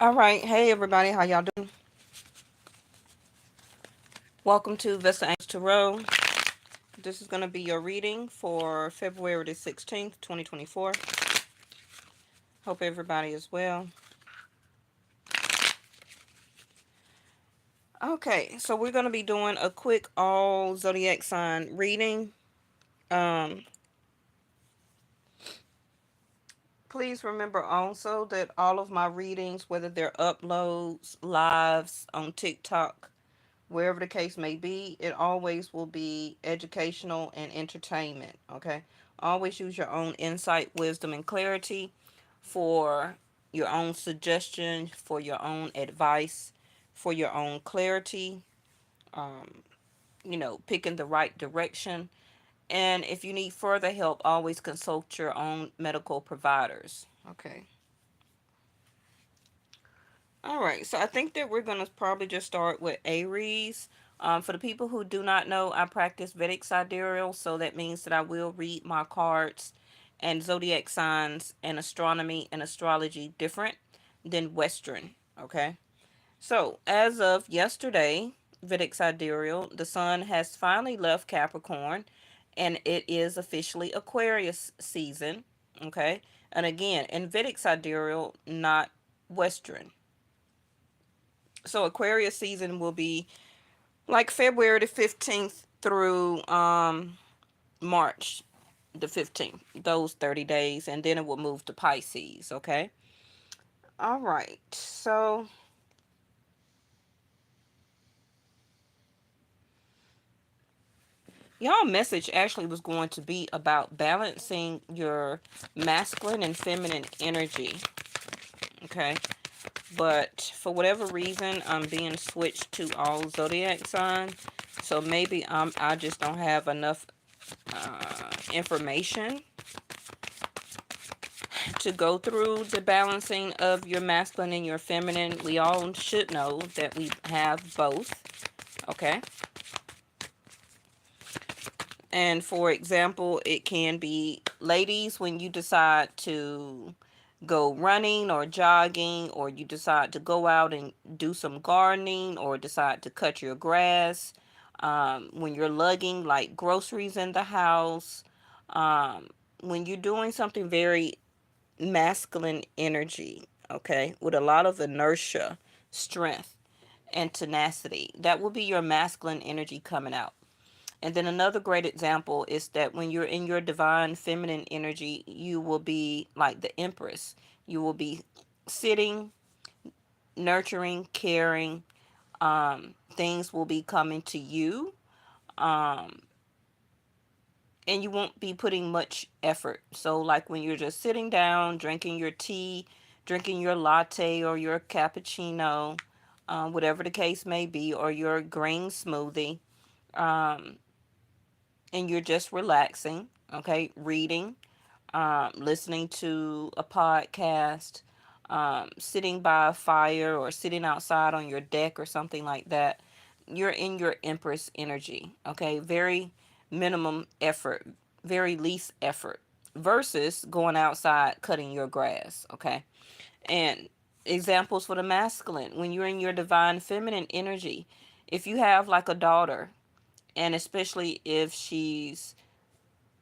All right. Hey, everybody. How y'all doing? Welcome to Vesta Tarot. This is going to be your reading for February the 16th, 2024. Hope everybody is well. Okay, so we're going to be doing a quick all zodiac sign reading. Um, Please remember also that all of my readings, whether they're uploads, lives on TikTok, wherever the case may be, it always will be educational and entertainment. Okay, always use your own insight, wisdom, and clarity for your own suggestion, for your own advice, for your own clarity, um, picking the right direction. And if you need further help, always consult your own medical providers. Okay. All right, so I think that we're going to probably just start with Aries. For the people who do not know, I practice Vedic sidereal, so that means that I will read my cards and zodiac signs and astronomy and astrology different than Western. Okay, so as of yesterday, Vedic sidereal, the sun has finally left Capricorn, and it is officially Aquarius season. Okay, and again, in Vedic sidereal, not Western. So Aquarius season will be like February the 15th through March the 15th, those 30 days, and then it will move to Pisces. Okay. All right. So y'all message actually was going to be about balancing your masculine and feminine energy. Okay. But for whatever reason, I'm being switched to all zodiac signs. So maybe I just don't have enough information to go through the balancing of your masculine and your feminine. We all should know that we have both. Okay. And for example, it can be ladies when you decide to go running or jogging, or you decide to go out and do some gardening, or decide to cut your grass, when you're lugging like groceries in the house, when you're doing something very masculine energy, okay, with a lot of inertia, strength, and tenacity, that will be your masculine energy coming out. And then another great example is that when you're in your divine feminine energy, you will be like the Empress. You will be sitting, nurturing, caring. Things will be coming to you. Um, and you won't be putting much effort. So, like when you're just sitting down, drinking your tea, drinking your latte or your cappuccino, whatever the case may be, or your green smoothie, um, and you're just relaxing, okay, reading, listening to a podcast, sitting by a fire or sitting outside on your deck or something like that, you're in your Empress energy, okay? Very minimum effort, very least effort versus going outside cutting your grass, okay? And examples for the masculine, when you're in your divine feminine energy, if you have like a daughter, and especially if she's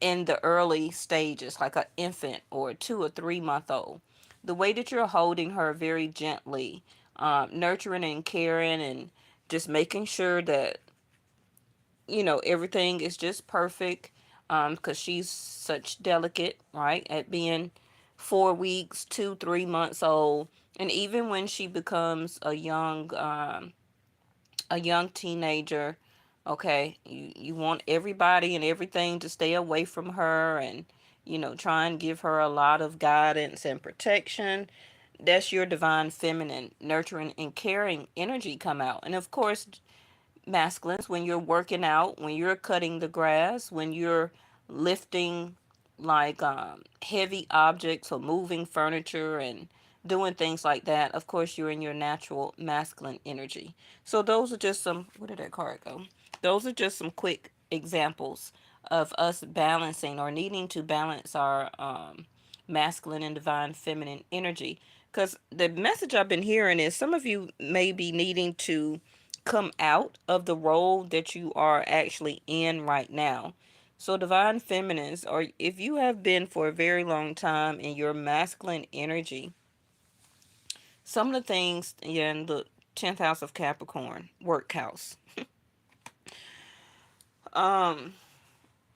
in the early stages, like an infant or a 2 or 3 month old, the way that you're holding her very gently, nurturing and caring, and just making sure that everything is just perfect, because she's such delicate, right, at being 4 weeks, 2 3 months old. And even when she becomes a young teenager, okay, you want everybody and everything to stay away from her, and try and give her a lot of guidance and protection. That's your divine feminine nurturing and caring energy come out. And of course, masculines, when you're working out, when you're cutting the grass, when you're lifting like heavy objects or moving furniture and doing things like that, of course you're in your natural masculine energy. So those are just some, where did that card go? Those are just some quick examples of us balancing or needing to balance our masculine and divine feminine energy. Because the message I've been hearing is some of you may be needing to come out of the role that you are actually in right now. So, divine feminines, or if you have been for a very long time in your masculine energy, some of the things in the 10th house of Capricorn, work house. Um,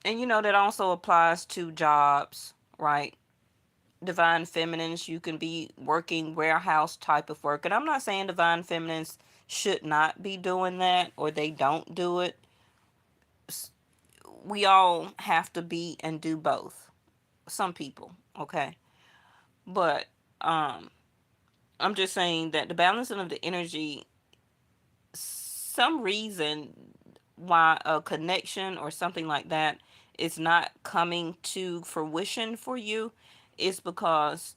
and that also applies to jobs, right? Divine feminines, you can be working warehouse type of work. And I'm not saying divine feminines should not be doing that or they don't do it. We all have to be and do both. Some people, okay? But um I'm just saying that the balancing of the energy, some reason why a connection or something like that is not coming to fruition for you is because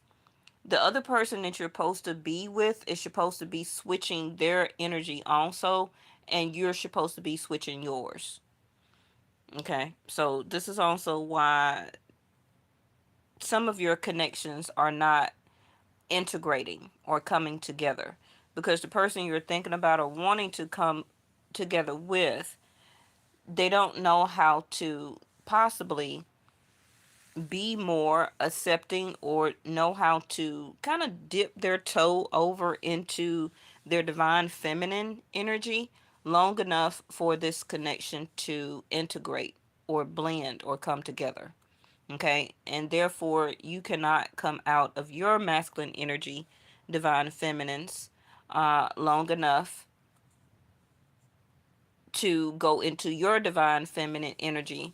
the other person that you're supposed to be with is supposed to be switching their energy also, and you're supposed to be switching yours. Okay, so this is also why some of your connections are not integrating or coming together, because the person you're thinking about or wanting to come together with, they don't know how to possibly be more accepting or know how to kind of dip their toe over into their divine feminine energy long enough for this connection to integrate or blend or come together. Okay. And therefore, you cannot come out of your masculine energy, divine feminines, long enough to go into your divine feminine energy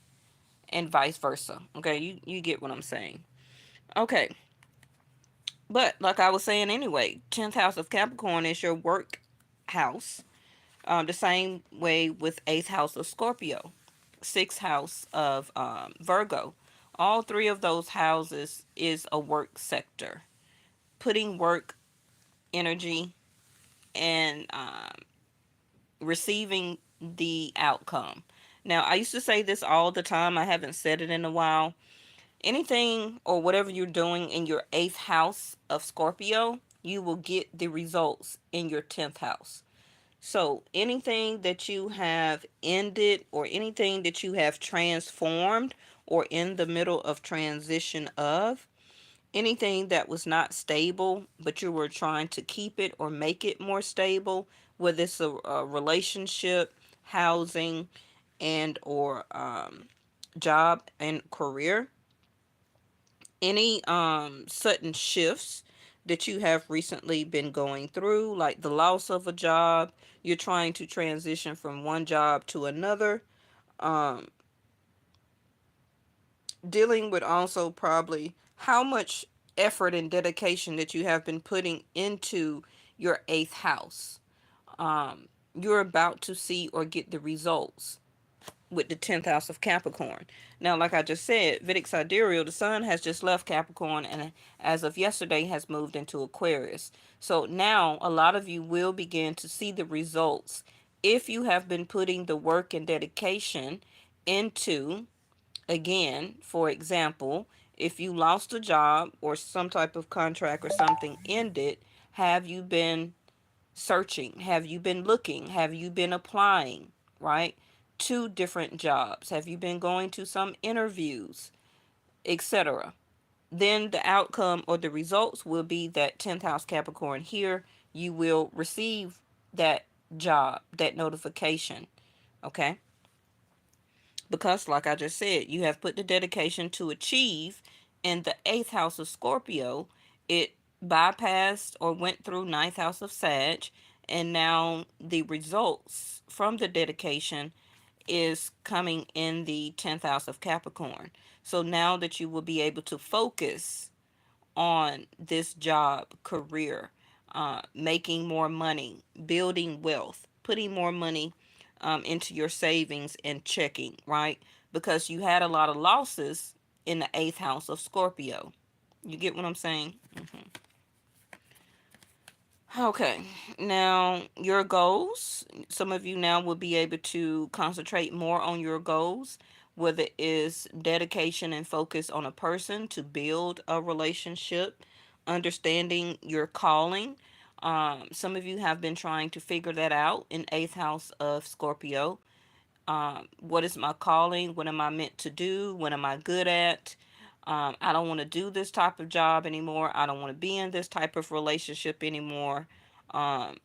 and vice versa. Okay. You get what I'm saying. Okay. But like I was saying anyway, 10th house of Capricorn is your work house. The same way with 8th house of Scorpio, 6th house of Virgo. All three of those houses is a work sector, putting work energy and receiving the outcome. Now, I used to say this all the time. I haven't said it in a while. Anything or whatever you're doing in your 8th house of Scorpio, you will get the results in your 10th house. So anything that you have ended or anything that you have transformed or in the middle of transition of, anything that was not stable, but you were trying to keep it or make it more stable, whether it's a relationship, housing, and or job and career, any sudden shifts that you have recently been going through, like the loss of a job, you're trying to transition from one job to another, um dealing with also probably how much effort and dedication that you have been putting into your 8th house. You're about to see or get the results with the 10th house of Capricorn. Now, like I just said, Vedic Sidereal, the sun has just left Capricorn and as of yesterday has moved into Aquarius. So now a lot of you will begin to see the results if you have been putting the work and dedication into, again, for example, if you lost a job or some type of contract or something ended, have you been searching? Have you been looking? Have you been applying, right? To different jobs? Have you been going to some interviews, etc.? Then the outcome or the results will be that 10th house Capricorn here, you will receive that job, that notification, okay? Because, like I just said, you have put the dedication to achieve in the 8th house of Scorpio. It bypassed or went through ninth house of Sag, and now the results from the dedication is coming in the 10th house of Capricorn. So now that you will be able to focus on this job, career, making more money, building wealth, putting more money into your savings and checking, right? Because you had a lot of losses in the 8th house of Scorpio. You get what I'm saying? Okay, now your goals. Some of you now will be able to concentrate more on your goals, whether it is dedication and focus on a person to build a relationship, understanding your calling. Some of you have been trying to figure that out in eighth house of Scorpio. What is my calling? What am I meant to do? What am I good at? I don't want to do this type of job anymore. I don't want to be in this type of relationship anymore. Um,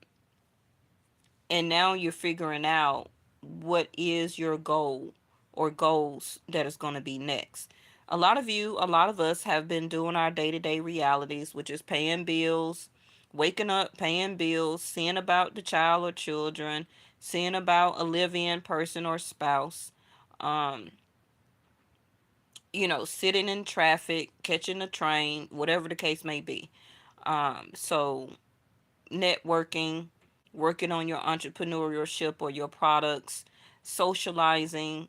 and now you're figuring out what is your goal or goals that is going to be next. A lot of us have been doing our day-to-day realities, which is paying bills, waking up, paying bills, seeing about the child or children, seeing about a live-in person or spouse, um, sitting in traffic, catching a train, whatever the case may be. So networking, working on your entrepreneurship or your products, socializing,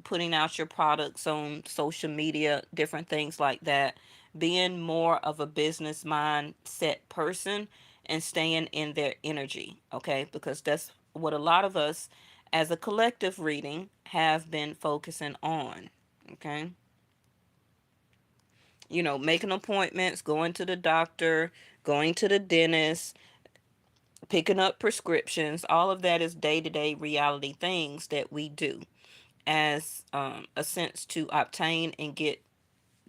putting out your products on social media, different things like that, being more of a business mindset person and staying in their energy, okay? Because that's what a lot of us as a collective reading have been focusing on, okay? Making appointments, going to the doctor, going to the dentist, picking up prescriptions, all of that is day-to-day reality things that we do as a sense to obtain and get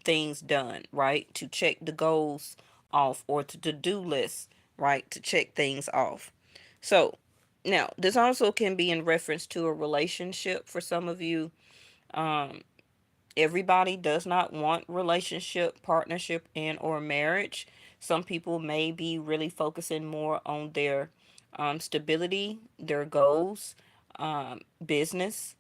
things done, right? To check the goals off, or to do lists, right? To check things off. So now this also can be in reference to a relationship for some of you. um Everybody does not want relationship, partnership, and or marriage. Some people may be really focusing more on their stability, their goals, business,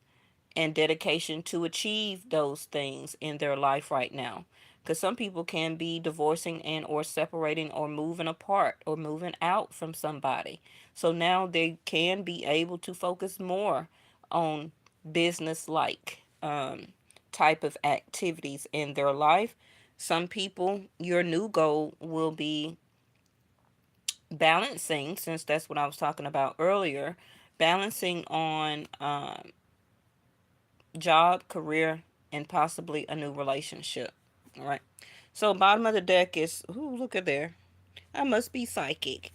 and dedication to achieve those things in their life right now. Because some people can be divorcing and or separating or moving apart or moving out from somebody. So now they can be able to focus more on business like type of activities in their life. Some people, your new goal will be balancing, since that's what I was talking about earlier, balancing on job, career, and possibly a new relationship. All right. So bottom of the deck is, ooh, look at there. I must be psychic.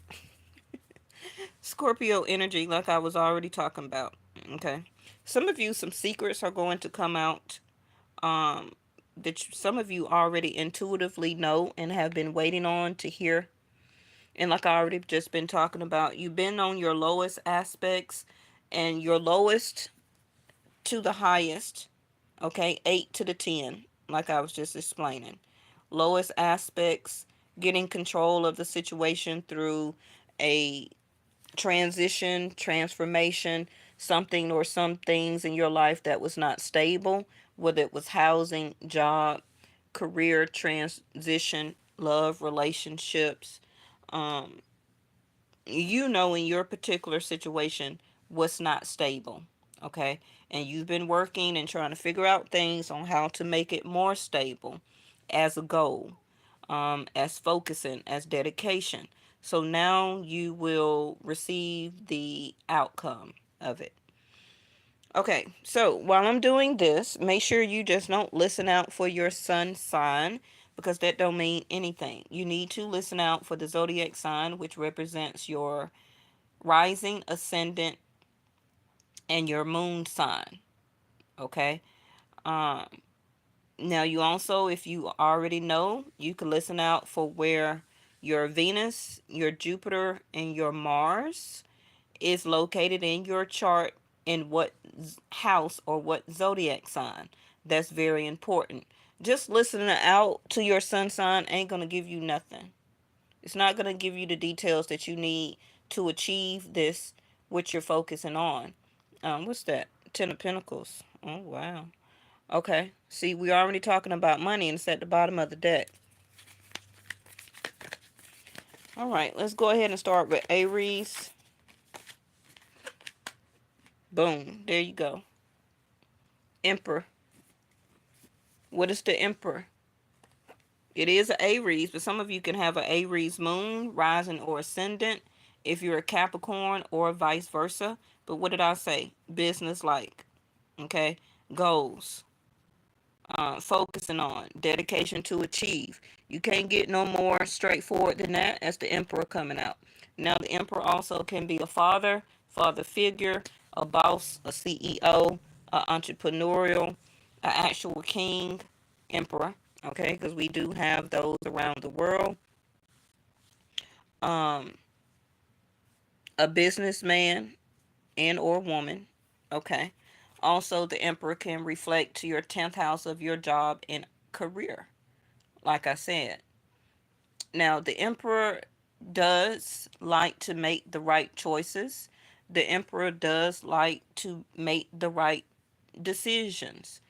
Scorpio energy, like I was already talking about. Okay. Some of you, some secrets are going to come out um, that some of you already intuitively know and have been waiting on to hear. And like I already just been talking about, you've been on your lowest aspects and your lowest to the highest. Okay, 8 to the 10, like I was just explaining. Lowest aspects, getting control of the situation through a transition, transformation, something or some things in your life that was not stable, whether it was housing, job, career transition, love, relationships. Um, in your particular situation what's not stable, okay? And you've been working and trying to figure out things on how to make it more stable as a goal, as focusing, as dedication. So now you will receive the outcome of it. Okay, so while I'm doing this, make sure you just don't listen out for your sun sign, because that don't mean anything. You need to listen out for the zodiac sign, which represents your rising, ascendant, and your moon sign. Okay. Um, Now you also, if you already know, you can listen out for where your Venus, your Jupiter, and your Mars is located in your chart, in what house or what zodiac sign. That's very important. Just listening out to your sun sign ain't gonna give you nothing. It's not going to give you the details that you need to achieve this, which you're focusing on. What's that? Ten of Pentacles. Oh, wow. Okay. See, we're already talking about money, and it's at the bottom of the deck. All right, let's go ahead and start with Aries. Boom. There you go. Emperor. What is the Emperor? It is an Aries, but some of you can have an Aries moon, rising, or ascendant if you're a Capricorn, or vice versa. But what did I say? Business like. Okay. Goals. focusing on, dedication to achieve. You can't get no more straightforward than that as the emperor coming out. Now, the emperor also can be a father figure, a boss, a CEO, a entrepreneurial, an actual king, emperor. Okay, because we do have those around the world. Um, a businessman and or woman. Okay. Also, the emperor can reflect to your 10th house of your job and career. Like I said, now the emperor does like to make the right choices. The emperor does like to make the right decisions.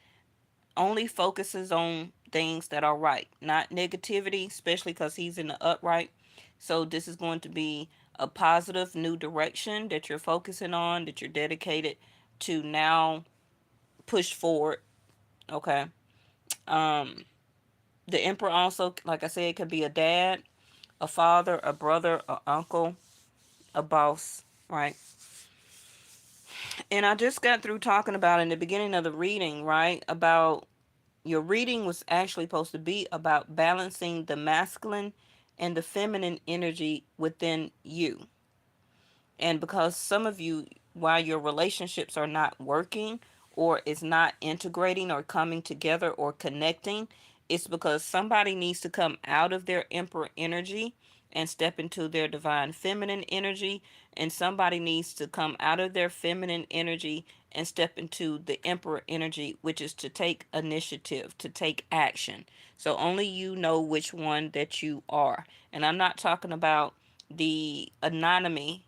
Only focuses on things that are right, not negativity, especially because he's in the upright. So this is going to be a positive new direction that you're focusing on, that you're dedicated to now push forward. Okay. Um, the emperor also, like I said, could be a dad, a father, a brother, a uncle, a boss, right? And I just got through talking about in the beginning of the reading, right, about your reading was actually supposed to be about balancing the masculine and the feminine energy within you. And because some of you, while your relationships are not working or is not integrating or coming together or connecting, it's because somebody needs to come out of their emperor energy and step into their divine feminine energy, and somebody needs to come out of their feminine energy and step into the emperor energy, which is to take initiative, to take action. So only you know which one that you are. And I'm not talking about the anatomy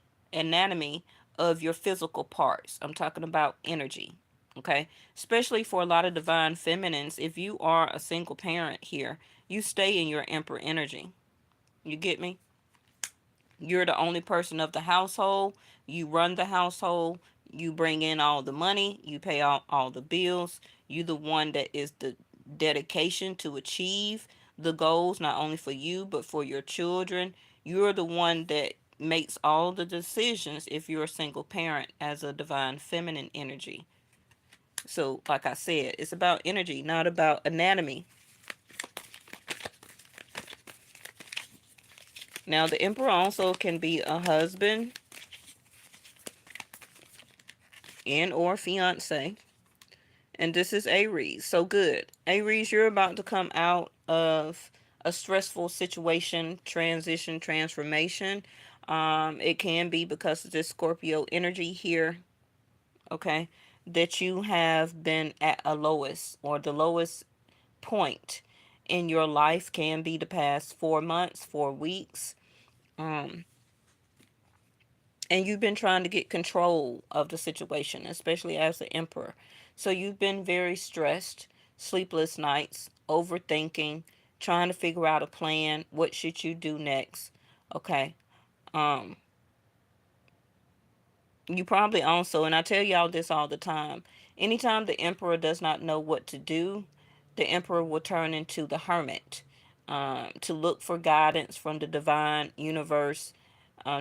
of your physical parts. I'm talking about energy. Okay. Especially for a lot of divine feminines, if you are a single parent here, you stay in your emperor energy. You get me? You're the only person of the household. You run the household. You bring in all the money. You pay all the bills. You the one that is the dedication to achieve the goals, not only for you, but for your children. You're the one that makes all the decisions if you're a single parent as a divine feminine energy. So, like I said, it's about energy, not about anatomy. Now, the emperor also can be a husband and or fiance. And this is Aries. So good. Aries, you're about to come out of a stressful situation, transition, transformation. It can be because of this Scorpio energy here, okay, that you have been at a lowest or the lowest point in your life can be the past 4 months, 4 weeks. Um, and you've been trying to get control of the situation, especially as the emperor. So you've been very stressed, sleepless nights, overthinking, trying to figure out a plan. What should you do next? Okay. Um, you probably also, and I tell y'all this all the time, anytime the emperor does not know what to do, the emperor will turn into the hermit, to look for guidance from the divine universe,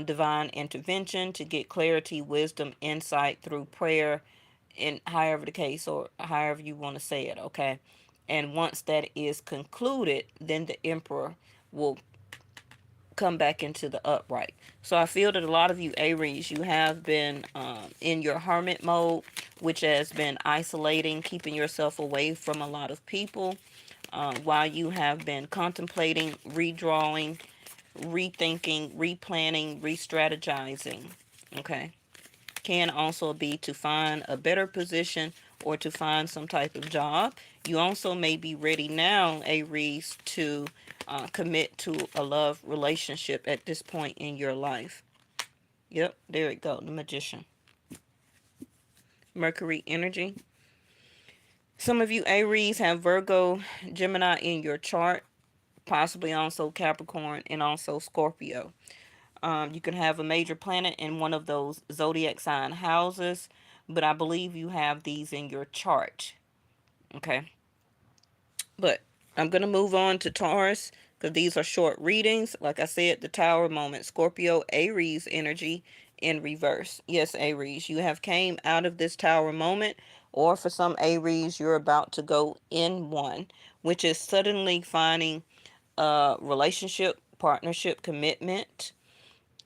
divine intervention, to get clarity, wisdom, insight through prayer, in however the case or however you want to say it, okay? And once that is concluded, then the emperor will come back into the upright. So I feel that a lot of you Aries, you have been in your hermit mode, which has been isolating, keeping yourself away from a lot of people, while you have been contemplating, redrawing, rethinking, replanning, re-strategizing. Okay. Can also be to find a better position or to find some type of job. You also may be ready now, Aries, to commit to a love relationship at this point in your life. Yep, there it go, the Magician. Mercury energy. Some of you Aries have Virgo, Gemini in your chart, possibly also Capricorn and also Scorpio. You can have a major planet in one of those zodiac sign houses, but I believe you have these in your chart. Okay. But I'm going to move on to Taurus because these are short readings. Like I said, the Tower moment, Scorpio, Aries energy in reverse. Yes, Aries, you have came out of this Tower moment or for some Aries, you're about to go in one, which is suddenly finding a relationship, partnership, commitment.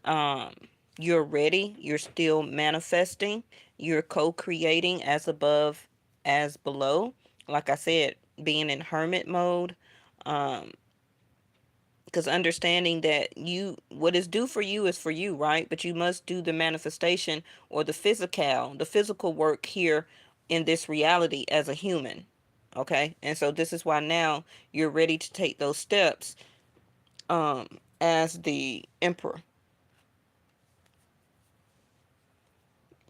Um, you're ready. You're still manifesting. You're co-creating as above, as below. Like I said, being in hermit mode. Um, because understanding that you, what is due for you is for you, right? But you must do the manifestation or the physical work here in this reality as a human. Okay, and so this is why now you're ready to take those steps as the emperor.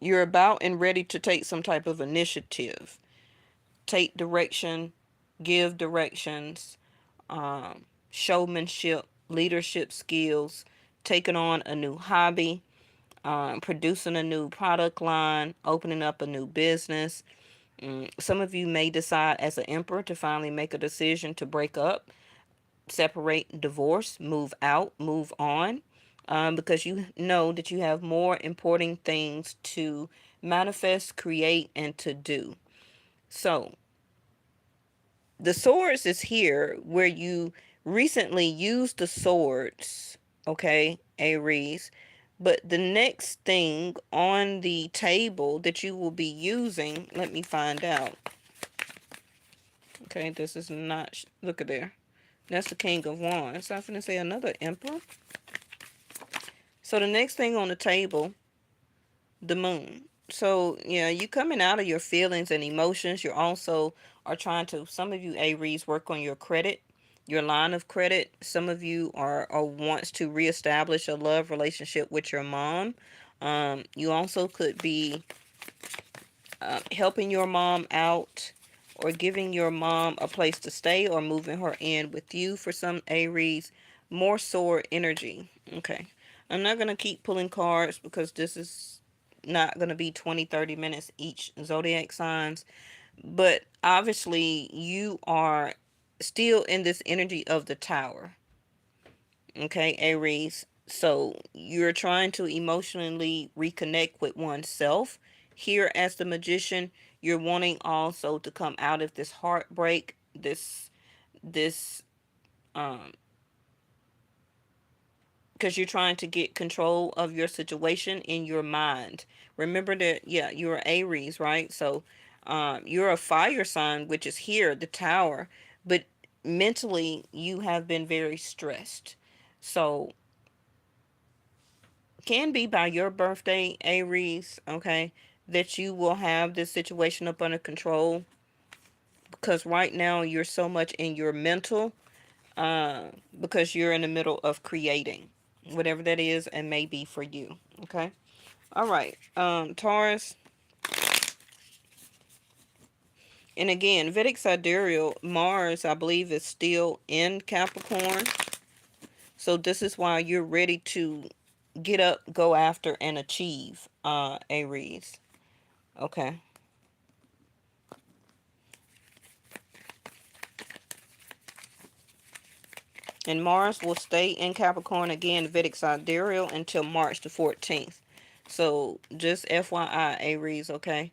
You're about and ready to take some type of initiative, take direction, give directions, showmanship, leadership skills, taking on a new hobby, producing a new product line, opening up a new business. Some of you may decide as an emperor to finally make a decision to break up, separate, divorce, move out, move on, because you know that you have more important things to manifest, create, and to do. So the swords is here where you recently used the swords, okay, Aries. But the next thing on the table that you will be using, let me find out. Okay, this is not, look at there. That's the King of Wands. So I'm going to say another Emperor. So the next thing on the table, the Moon. So, yeah, you coming out of your feelings and emotions. You also are trying to, some of you Aries, work on your credit, your line of credit. Some of you are wants to reestablish a love relationship with your mom. You also could be helping your mom out or giving your mom a place to stay or moving her in with you for some Aries. More sword energy. Okay. I'm not going to keep pulling cards because this is not going to be 20-30 minutes each zodiac signs. But obviously, you are still in this energy of the tower. Okay, Aries. So you're trying to emotionally reconnect with oneself. Here, as the magician, you're wanting also to come out of this heartbreak, this, um, because you're trying to get control of your situation in your mind. Remember that, yeah, you're Aries, right? So, you're a fire sign, which is here, the tower, but mentally, you have been very stressed. So, can be by your birthday, Aries, okay, that you will have this situation up under control because right now you're so much in your mental uh, because you're in the middle of creating whatever that is and may be for you, okay? All right, Taurus, and again, Vedic Sidereal, Mars, I believe, is still in Capricorn, so this is why you're ready to get up, go after, and achieve, Aries, okay? And Mars will stay in Capricorn again, Vedic sidereal, until March the 14th. So just FYI, Aries, okay?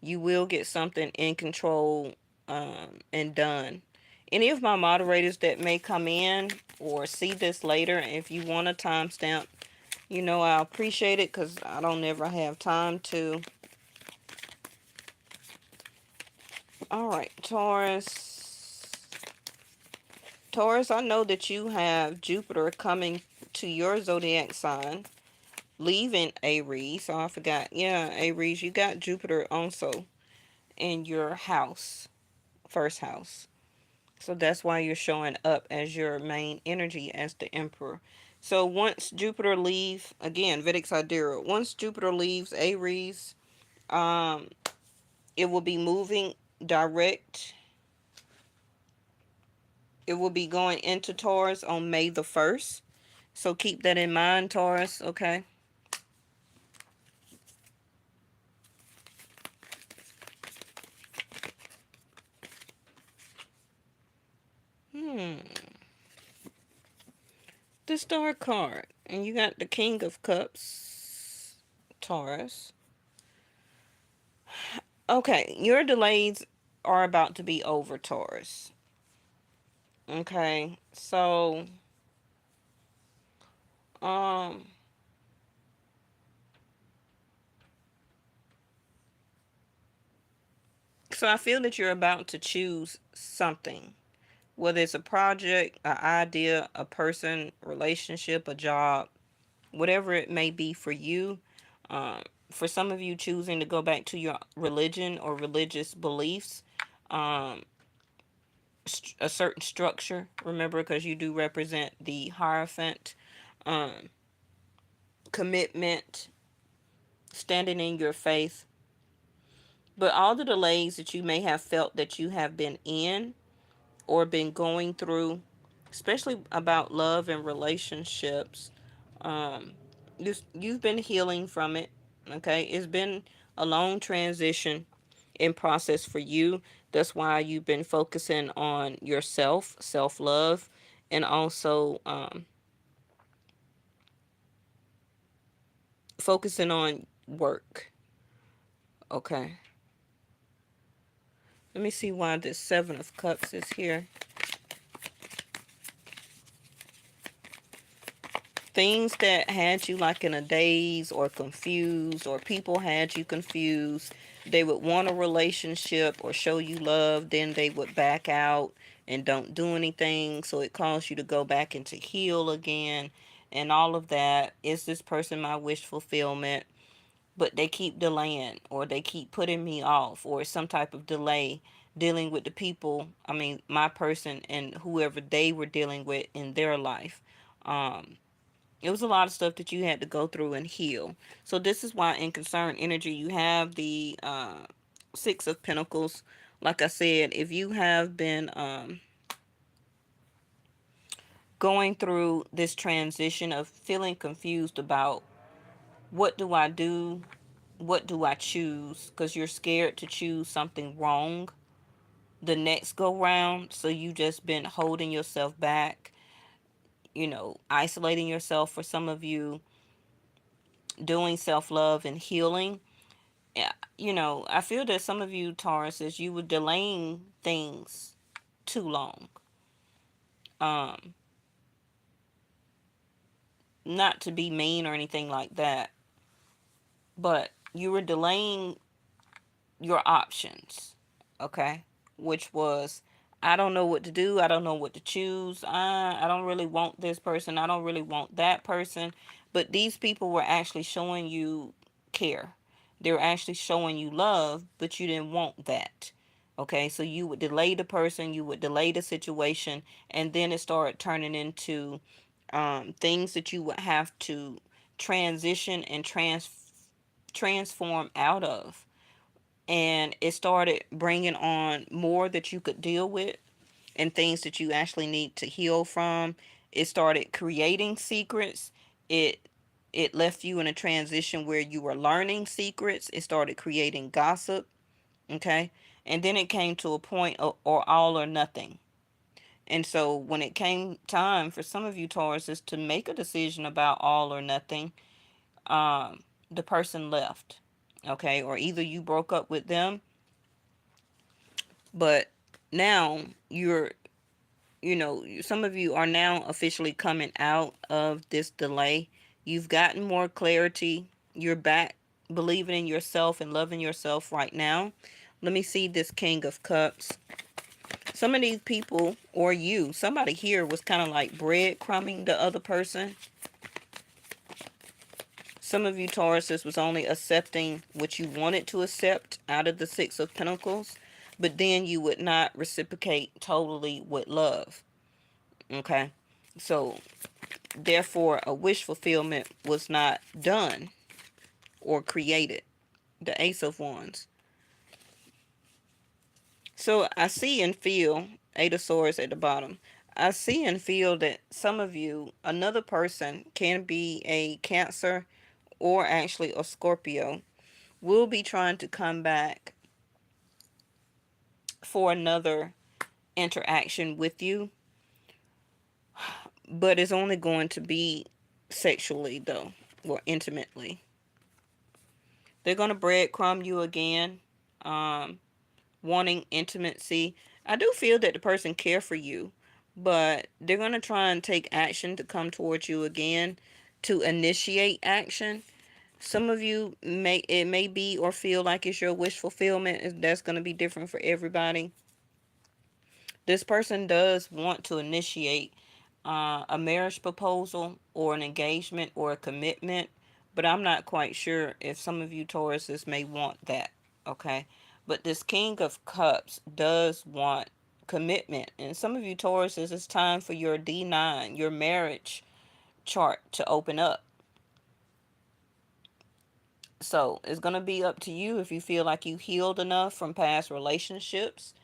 You will get something in control and done. Any of my moderators that may come in or see this later, if you want a timestamp, you know I appreciate it because I don't ever have time to. All right, Taurus. Taurus, I know that you have Jupiter coming to your zodiac sign, leaving Aries. So I forgot. Yeah, Aries, you got Jupiter also in your house, first house. So that's why you're showing up as your main energy as the emperor. So once Jupiter leaves, again, Vedic Sidereal, once Jupiter leaves Aries, um, it will be moving direct. It will be going into Taurus on May the 1st. So keep that in mind, Taurus, okay? Hmm. The Star card. And you got the King of Cups, Taurus. Okay, your delays are about to be over, Taurus. Okay, um, so I feel that you're about to choose something, whether it's a project, an idea, a person, relationship, a job, whatever it may be for you. For some of you, choosing to go back to your religion or religious beliefs, um, a certain structure. Remember, because you do represent the Hierophant, um, commitment, standing in your faith. But all the delays that you may have felt that you have been in or been going through, especially about love and relationships, um, you've been healing from it. Okay, it's been a long transition in process for you. That's why you've been focusing on yourself, self love, and also focusing on work. Okay, let me see why this Seven of Cups is here. Things that had you like in a daze or confused, or people had you confused. They would want a relationship or show you love, then they would back out and don't do anything. So it caused you to go back into heal again and all of that. Is this person my wish fulfillment? But they keep delaying, or they keep putting me off, or some type of delay dealing with the people, I mean, my person and whoever they were dealing with in their life. Um, it was a lot of stuff that you had to go through and heal. So this is why in concerned energy you have the Six of Pentacles. Like I said, if you have been going through this transition of feeling confused about what do I do, what do I choose, because you're scared to choose something wrong the next go round, so you just been holding yourself back, isolating yourself. For some of you, doing self-love and healing. Yeah, I feel that some of you Tauruses, you were delaying things too long. Um, Not to be mean or anything like that, but you were delaying your options, okay? Which was, I don't know what to do. I don't know what to choose. I don't really want this person. I don't really want that person. But these people were actually showing you care. They were actually showing you love, but you didn't want that. Okay, so you would delay the person, you would delay the situation, and then it started turning into things that you would have to transition and transform out of, and it started bringing on more that you could deal with and things that you actually need to heal from. It started creating secrets. It it left you in a transition where you were learning secrets. It started creating gossip. Okay, and then it came to a point of, or all or nothing. And so when it came time for some of you Tauruses to make a decision about all or nothing, the person left. Okay, or either you broke up with them, but now some of you are now officially coming out of this delay. You've gotten more clarity. You're back believing in yourself and loving yourself right now. Let me see this King of Cups. Some of these people, or you, somebody here was kind of like breadcrumbing the other person. Some of you Tauruses was only accepting what you wanted to accept out of the Six of Pentacles, but then you would not reciprocate totally with love. Okay, so therefore a wish fulfillment was not done or created. The Ace of Wands. So I see and feel, Eight of Swords at the bottom. I see and feel that some of you, another person, can be a Cancer or actually a Scorpio, will be trying to come back for another interaction with you, but it's only going to be sexually though, or intimately. They're going to breadcrumb you again. um, wanting intimacy. I do feel that the person care for you, but they're going to try and take action to come towards you again, to initiate action. Some of you may be or feel like it's your wish fulfillment. That's going to be different for everybody. This person does want to initiate a marriage proposal or an engagement or a commitment, but I'm not quite sure if some of you Tauruses may want that. Okay, but this King of Cups does want commitment, and some of you Tauruses, it's time for your D9, your marriage chart, to open up. So it's going to be up to you if you feel like you healed enough from past relationships.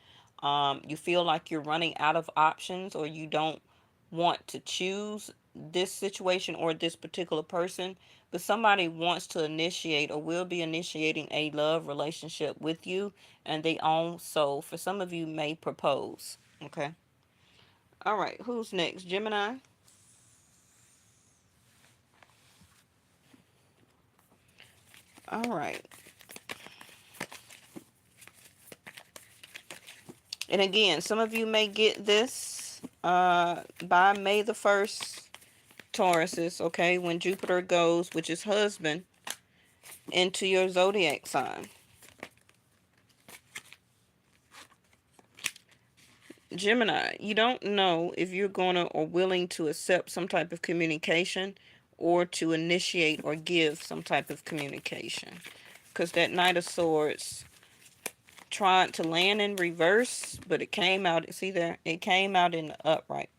You feel like you're running out of options, or you don't want to choose this situation or this particular person, but somebody wants to initiate or will be initiating a love relationship with you, and they also, for some of you, may propose. Okay. All right. Who's next? Gemini? All right. And again, some of you may get this by May the 1st, Tauruses, okay, when Jupiter goes, which is husband, into your zodiac sign. Gemini, you don't know if you're going to or willing to accept some type of communication or to initiate or give some type of communication. Because that Knight of Swords tried to land in reverse, but it came out, see there, it came out in the upright.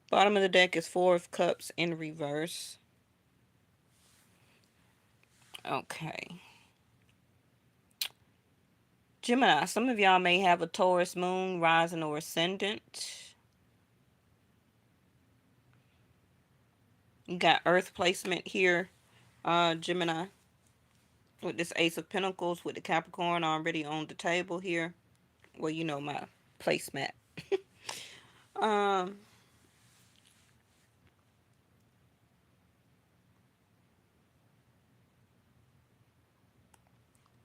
Bottom of the deck is Four of Cups in reverse. Okay. Gemini, some of y'all may have a Taurus moon, rising, or ascendant. You got Earth placement here, Gemini, with this Ace of Pentacles with the Capricorn already on the table here. Well, you know my placemat. um,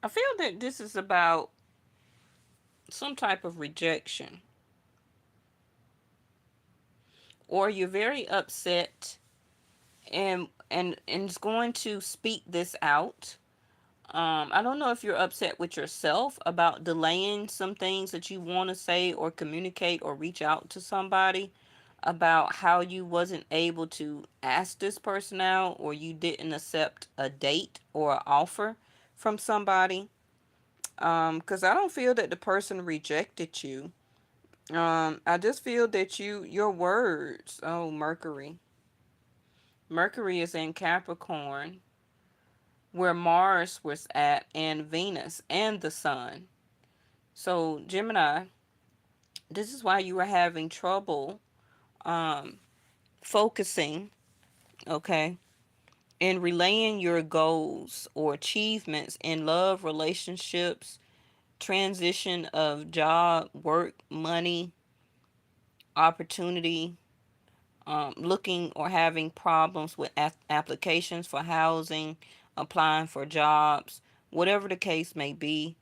I feel that this is about some type of rejection, or you're very upset and it's going to speak this out. I don't know if you're upset with yourself about delaying some things that you want to say or communicate or reach out to somebody about how you wasn't able to ask this person out, or you didn't accept a date or an offer from somebody. Because I don't feel that the person rejected you. I just feel that your words. Oh, Mercury. Mercury is in Capricorn, where Mars was at, and Venus and the Sun. So, Gemini, this is why you were having trouble um, focusing, okay, and relaying your goals or achievements in love, relationships, transition of job, work, money, opportunity, looking or having problems with applications for housing, applying for jobs, whatever the case may be,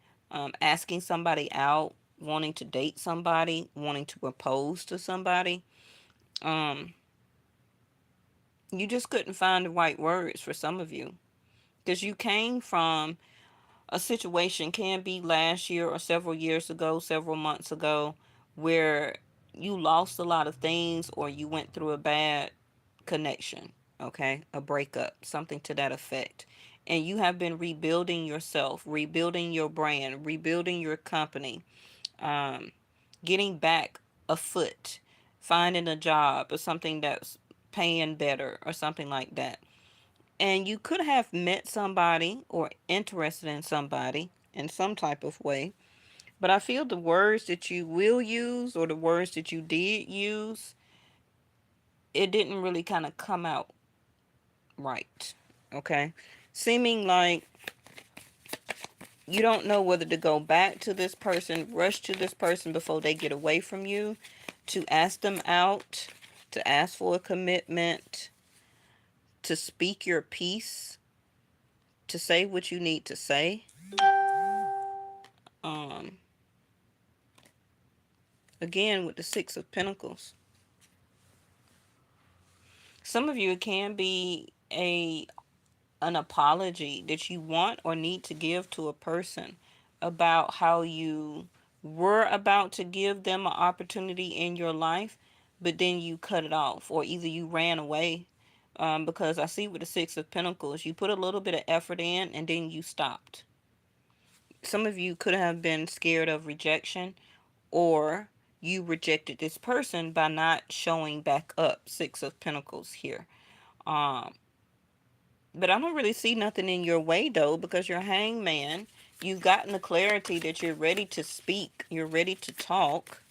asking somebody out, wanting to date somebody, wanting to propose to somebody. Um, you just couldn't find the right words for some of you, because you came from a situation, can be last year or several years ago, several months ago, where you lost a lot of things or you went through a bad connection, okay? A breakup, something to that effect. And you have been rebuilding yourself, rebuilding your brand, rebuilding your company, um, getting back a foot, finding a job or something that's paying better or something like that. And you could have met somebody or interested in somebody in some type of way. But I feel the words that you will use or the words that you did use, it didn't really kind of come out right. Okay. Seeming like you don't know whether to go back to this person, rush to this person before they get away from you, to ask them out, to ask for a commitment, to speak your piece, to say what you need to say. Um, Again, with the Six of Pentacles, some of you, it can be an apology that you want or need to give to a person about how you were about to give them an opportunity in your life, but then you cut it off, or either you ran away. Because I see with the Six of Pentacles, you put a little bit of effort in and then you stopped. Some of you could have been scared of rejection, or you rejected this person by not showing back up. Six of Pentacles here. Um, but I don't really see nothing in your way though, because you're hangman. You've gotten the clarity that you're ready to speak. You're ready to talk.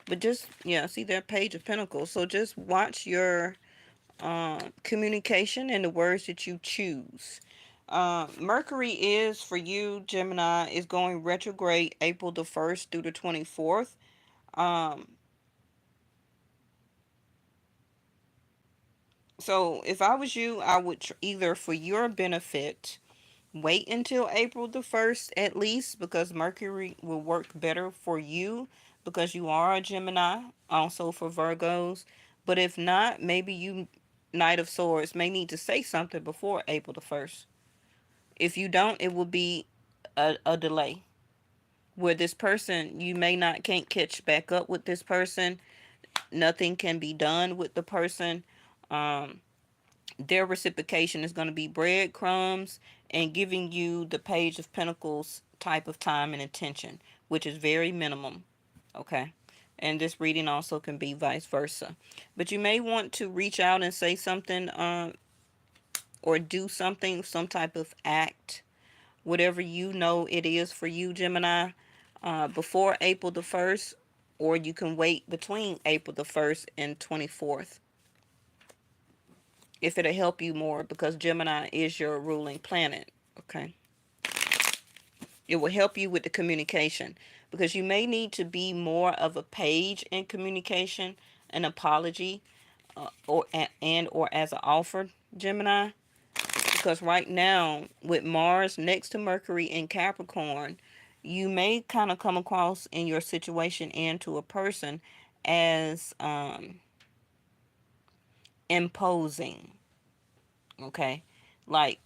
But just, yeah, see that Page of Pentacles. So just watch your communication and the words that you choose. Mercury is, for you, Gemini, is going retrograde April the 1st through the 24th. Um, so if I was you, I would either, for your benefit, wait until April the 1st at least, because Mercury will work better for you because you are a Gemini, also for Virgos. But if not, maybe you, Knight of Swords, may need to say something before April the 1st. If you don't, it will be a delay where this person, you may not, can't catch back up with this person. Nothing can be done with the person. Um, their reciprocation is going to be breadcrumbs and giving you the Page of Pentacles type of time and attention, which is very minimum. Okay. And this reading also can be vice versa. But you may want to reach out and say something, or do something, some type of act, whatever you know it is for you, Gemini, before April the 1st, or you can wait between April the 1st and 24th. If it'll help you more, because Gemini is your ruling planet. Okay. It will help you with the communication, because you may need to be more of a page in communication, an apology, or as an offer, Gemini. Because right now, with Mars next to Mercury in Capricorn, you may kind of come across in your situation and to a person as imposing. Okay. Like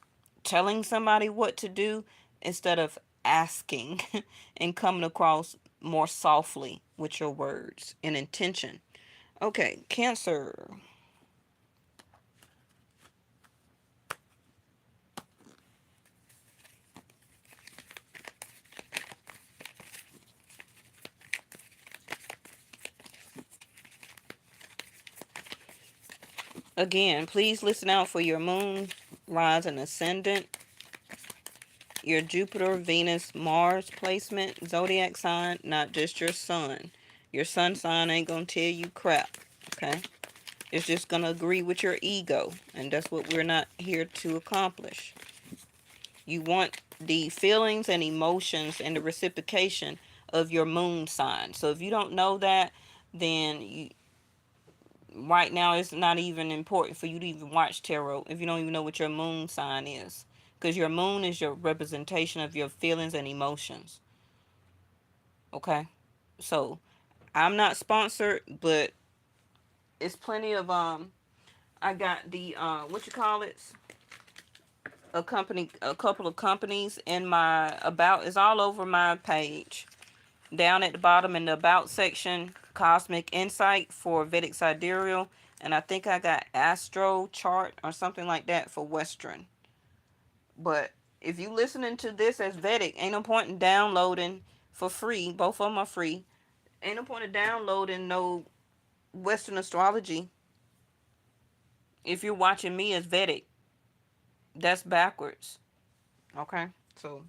telling somebody what to do instead of asking and coming across more softly with your words and intention. Okay, Cancer. Again, please listen out for your moon, rise, and ascendant, your Jupiter, Venus, Mars placement, zodiac sign, not just your sun. Your sun sign ain't gonna tell you crap, okay? It's just gonna agree with your ego, and that's what we're not here to accomplish. You want the feelings and emotions and the reciprocation of your moon sign. So if you don't know that, then right now it's not even important for you to even watch tarot if you don't even know what your moon sign is. Because your moon is your representation of your feelings and emotions. Okay? So I'm not sponsored, but it's plenty of I got the what you call it? A couple of companies in my about, is all over my page. Down at the bottom in the about section, Cosmic Insight for Vedic Sidereal, and I think I got Astro Chart or something like that for Western. But if you listening to this as Vedic, ain't no point in downloading for free. Both of them are free. Ain't no point in downloading no Western astrology if you're watching me as Vedic. That's backwards. Okay? So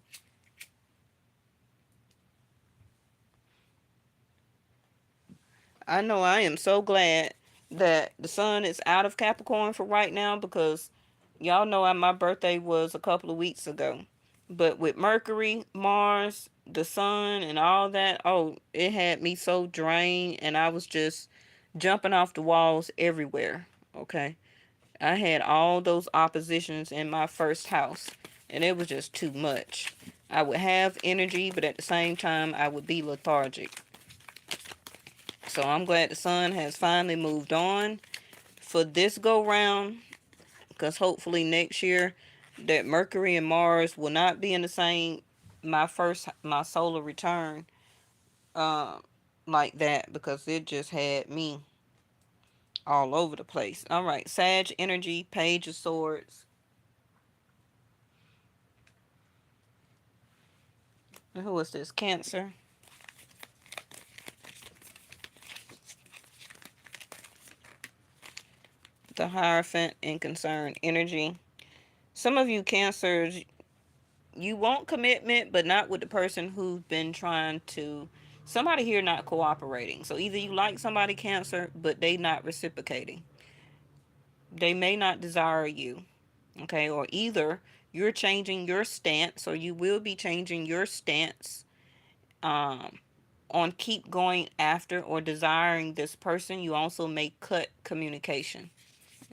I know I am so glad that the sun is out of Capricorn for right now, because y'all know my birthday was a couple of weeks ago. But with Mercury, Mars, the sun, and all that, oh, it had me so drained, and I was just jumping off the walls everywhere. Okay. I had all those oppositions in my first house. and it was just too much. I would have energy, but at the same time, I would be lethargic. So I'm glad the sun has finally moved on for this go round, because hopefully next year that Mercury and Mars will not be in the same my solar return um like that, because it just had me all over the place. All right, Sag energy, Page of Swords. And who is this? Cancer. The Hierophant and Concern energy. Some of you Cancers, you want commitment, but not with the person who's been trying to. Somebody here not cooperating. So either you like somebody Cancer, but they not reciprocating. They may not desire you. Okay, or either you're changing your stance, or you will be changing your stance um on keep going after or desiring this person. You also may cut communication.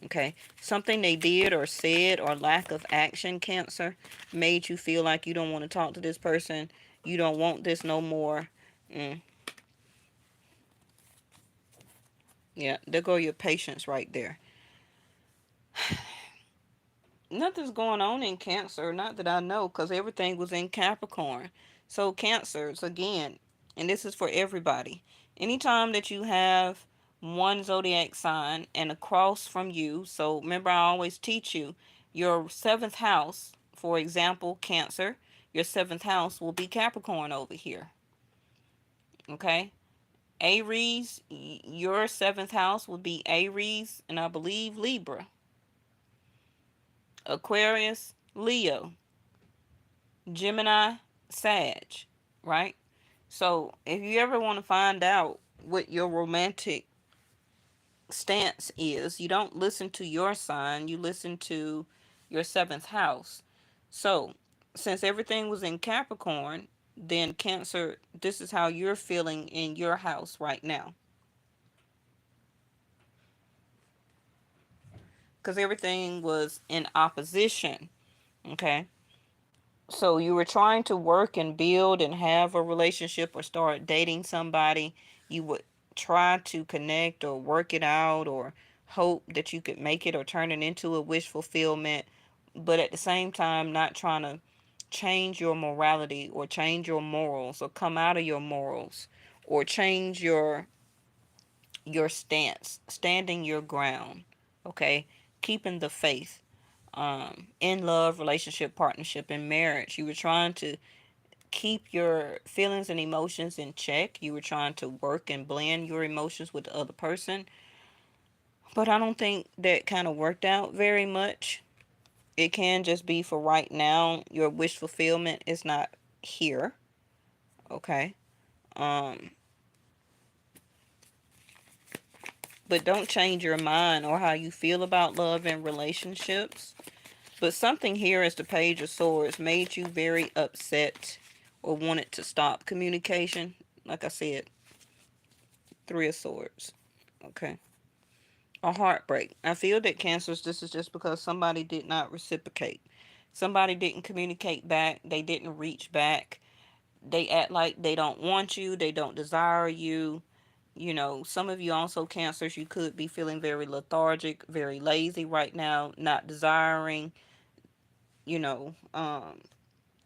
Okay, something they did or said or lack of action, Cancer, made you feel like you don't want to talk to this person, you don't want this no more. mm. Yeah, there go your patience right there. Nothing's going on in Cancer, not that I know, because everything was in Capricorn. So Cancers, again, and this is for everybody. Anytime that you have one zodiac sign and across from you, so remember I always teach you, your seventh house, for example, Cancer, your seventh house will be Capricorn over here. Okay? Aries, your seventh house will be Aries, and I believe Libra. Aquarius, Leo. Gemini, Sag, right? So if you ever want to find out what your romantic stance is, you don't listen to your sign, you listen to your seventh house. So since everything was in Capricorn, then Cancer, this is how you're feeling in your house right now. Because everything was in opposition. Okay. So you were trying to work and build and have a relationship or start dating somebody. You would try to connect or work it out or hope that you could make it or turn it into a wish fulfillment, but at the same time not trying to change your morality or change your morals or come out of your morals or change your stance, standing your ground, okay? Keeping the faith in love, relationship, partnership, and marriage. You were trying to keep your feelings and emotions in check. You were trying to work and blend your emotions with the other person. But I don't think that kind of worked out very much. It can just be for right now. Your wish fulfillment is not here. Okay. Um, but don't change your mind or how you feel about love and relationships. But something here as the Page of Swords made you very upset or wanted to stop communication. Like I said, Three of Swords. Okay. A heartbreak. I feel that Cancers, this is just because somebody did not reciprocate. Somebody didn't communicate back. They didn't reach back. They act like they don't want you. They don't desire you. You know, some of you also Cancers, you could be feeling very lethargic, very lazy right now, not desiring, you know,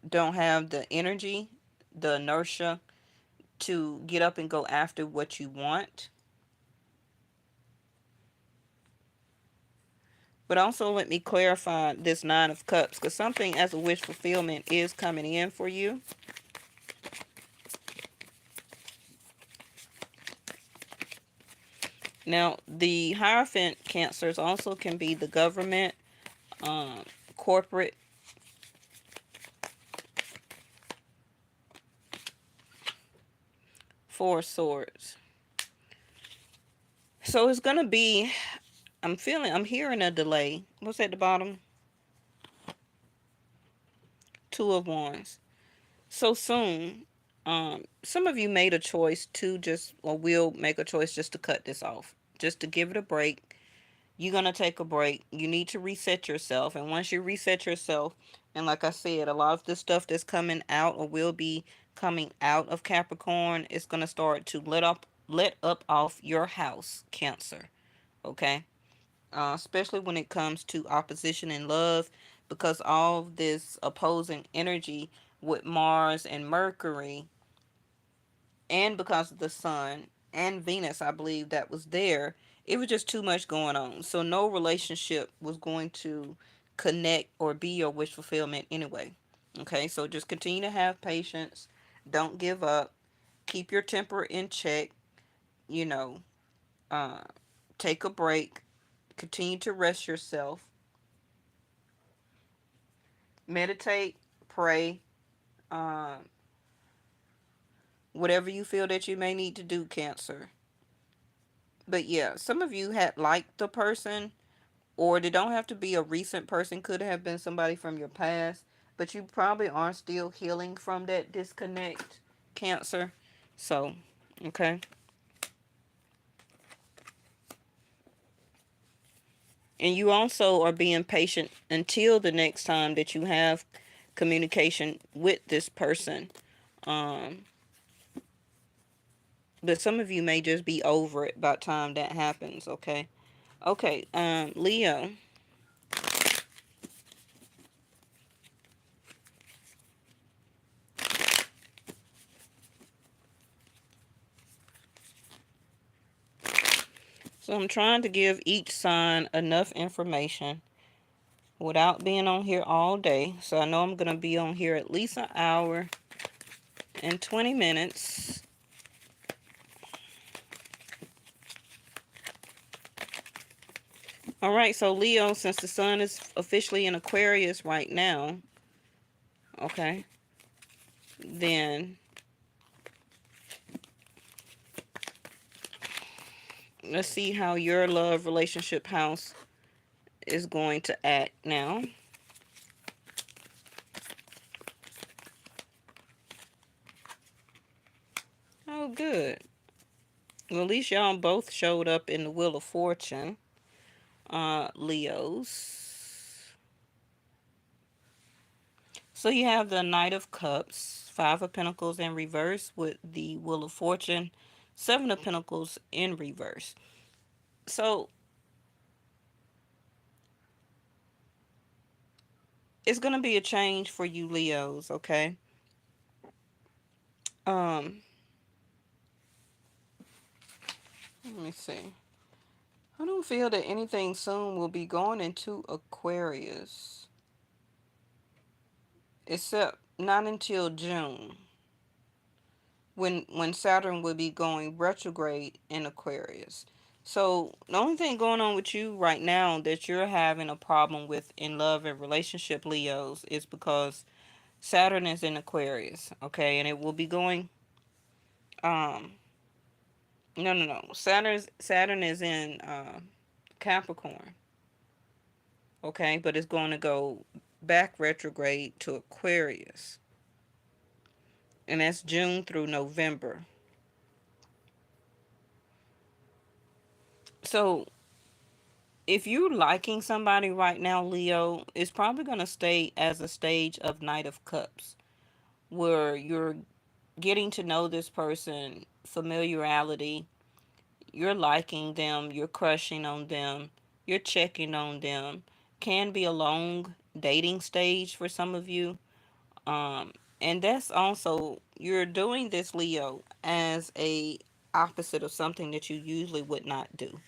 don't have the energy, the inertia to get up and go after what you want. But also let me clarify this Nine of Cups, because something as a wish fulfillment is coming in for you. Now, the Hierophant Cancers also can be the government, um, corporate. Four of Swords. So it's going to be, I'm hearing a delay. What's at the bottom? Two of Wands. So soon, some of you made a choice to just, or will make a choice just to cut this off, just to give it a break. you're going to take a break. You need to reset yourself. And once you reset yourself, and like I said, a lot of the stuff that's coming out or will be coming out of Capricorn is going to start to let up off your house, Cancer. Okay? Especially when it comes to opposition in love, because all of this opposing energy with Mars and Mercury, and because of the sun and Venus, I believe that was there, it was just too much going on. So no relationship was going to connect or be your wish fulfillment anyway. Okay, so just continue to have patience. Don't give up. Keep your temper in check. You know, uh, take a break. Continue to rest yourself. Meditate, pray, uh, whatever you feel that you may need to do, Cancer. But yeah, some of you had liked the person, or they don't have to be a recent person, could have been somebody from your past, but you probably are still healing from that disconnect, Cancer. So, okay. And you also are being patient until the next time that you have communication with this person. Um, but some of you may just be over it by the time that happens, okay? Okay, Leo. So I'm trying to give each sign enough information without being on here all day. So I know I'm going to be on here at least an hour and 20 minutes. All right, so Leo, since the sun is officially in Aquarius right now, okay, then let's see how your love relationship house is going to act now. Oh, good. Well, at least y'all both showed up in the Wheel of Fortune, Leos. So you have the Knight of Cups, Five of Pentacles in reverse with the Wheel of Fortune, Seven of Pentacles in reverse. So it's going to be a change for you Leos, okay? Um, Let me see. I don't feel that anything soon will be going into Aquarius, except not until June, when Saturn will be going retrograde in Aquarius. So the only thing going on with you right now that you're having a problem with in love and relationship, Leos, is because Saturn is in Aquarius, okay, and it will be going. Um, no. Saturn is in Capricorn, okay, but it's going to go back retrograde to Aquarius, and that's June through November. So if you're liking somebody right now, Leo, it's probably going to stay as a stage of Knight of Cups, where you're getting to know this person, familiarity, you're liking them, you're crushing on them, you're checking on them. Can be a long dating stage for some of you. Um, and that's also, you're doing this, Leo, as a opposite of something that you usually would not do,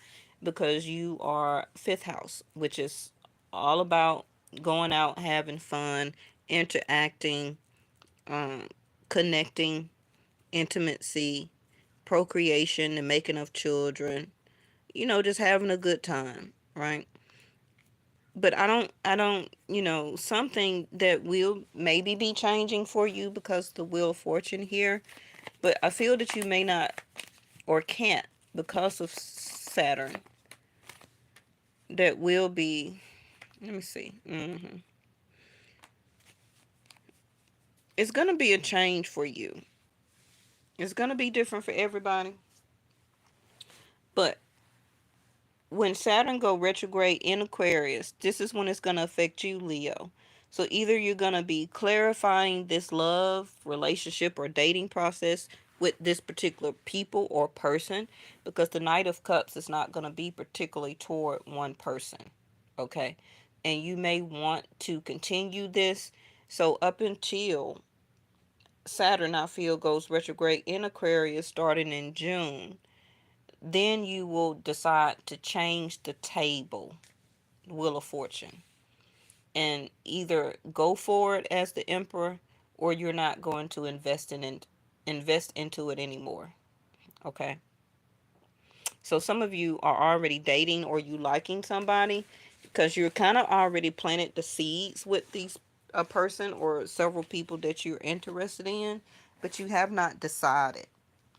because you are fifth house, which is all about going out, having fun, interacting, um, connecting, intimacy, procreation, the making of children, just having a good time, right? But I don't, something that will maybe be changing for you because the Wheel of Fortune here, but I feel that you may not or can't because of Saturn. That will be, let me see. It's going to be a change for you. It's going to be different for everybody, but when Saturn go retrograde in Aquarius, this is when it's going to affect you, Leo. So either you're going to be clarifying this love, relationship, or dating process with this particular people or person, because the Knight of Cups is not going to be particularly toward one person. Okay. And you may want to continue this. So up until Saturn, I feel, goes retrograde in Aquarius starting in June, then you will decide to change the table, Wheel of Fortune, and either go for it as the Emperor, or you're not going to invest into it anymore. Okay. So some of you are already dating or you liking somebody because you're kind of already planted the seeds with these a person or several people that you're interested in, but you have not decided.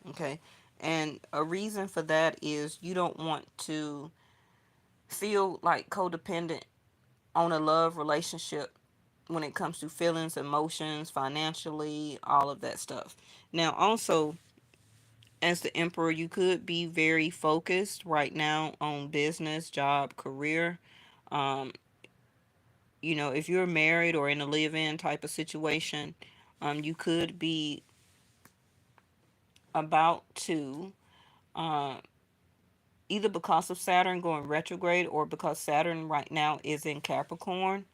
Okay. And a reason for that is you don't want to feel like codependent on a love relationship when it comes to feelings, emotions, financially, all of that stuff. Now, also, as the Emperor, you could be very focused right now on business, job, career. Um, if you're married or in a live in type of situation, you could be about to, uh, either because of Saturn going retrograde or because Saturn right now is in Capricorn,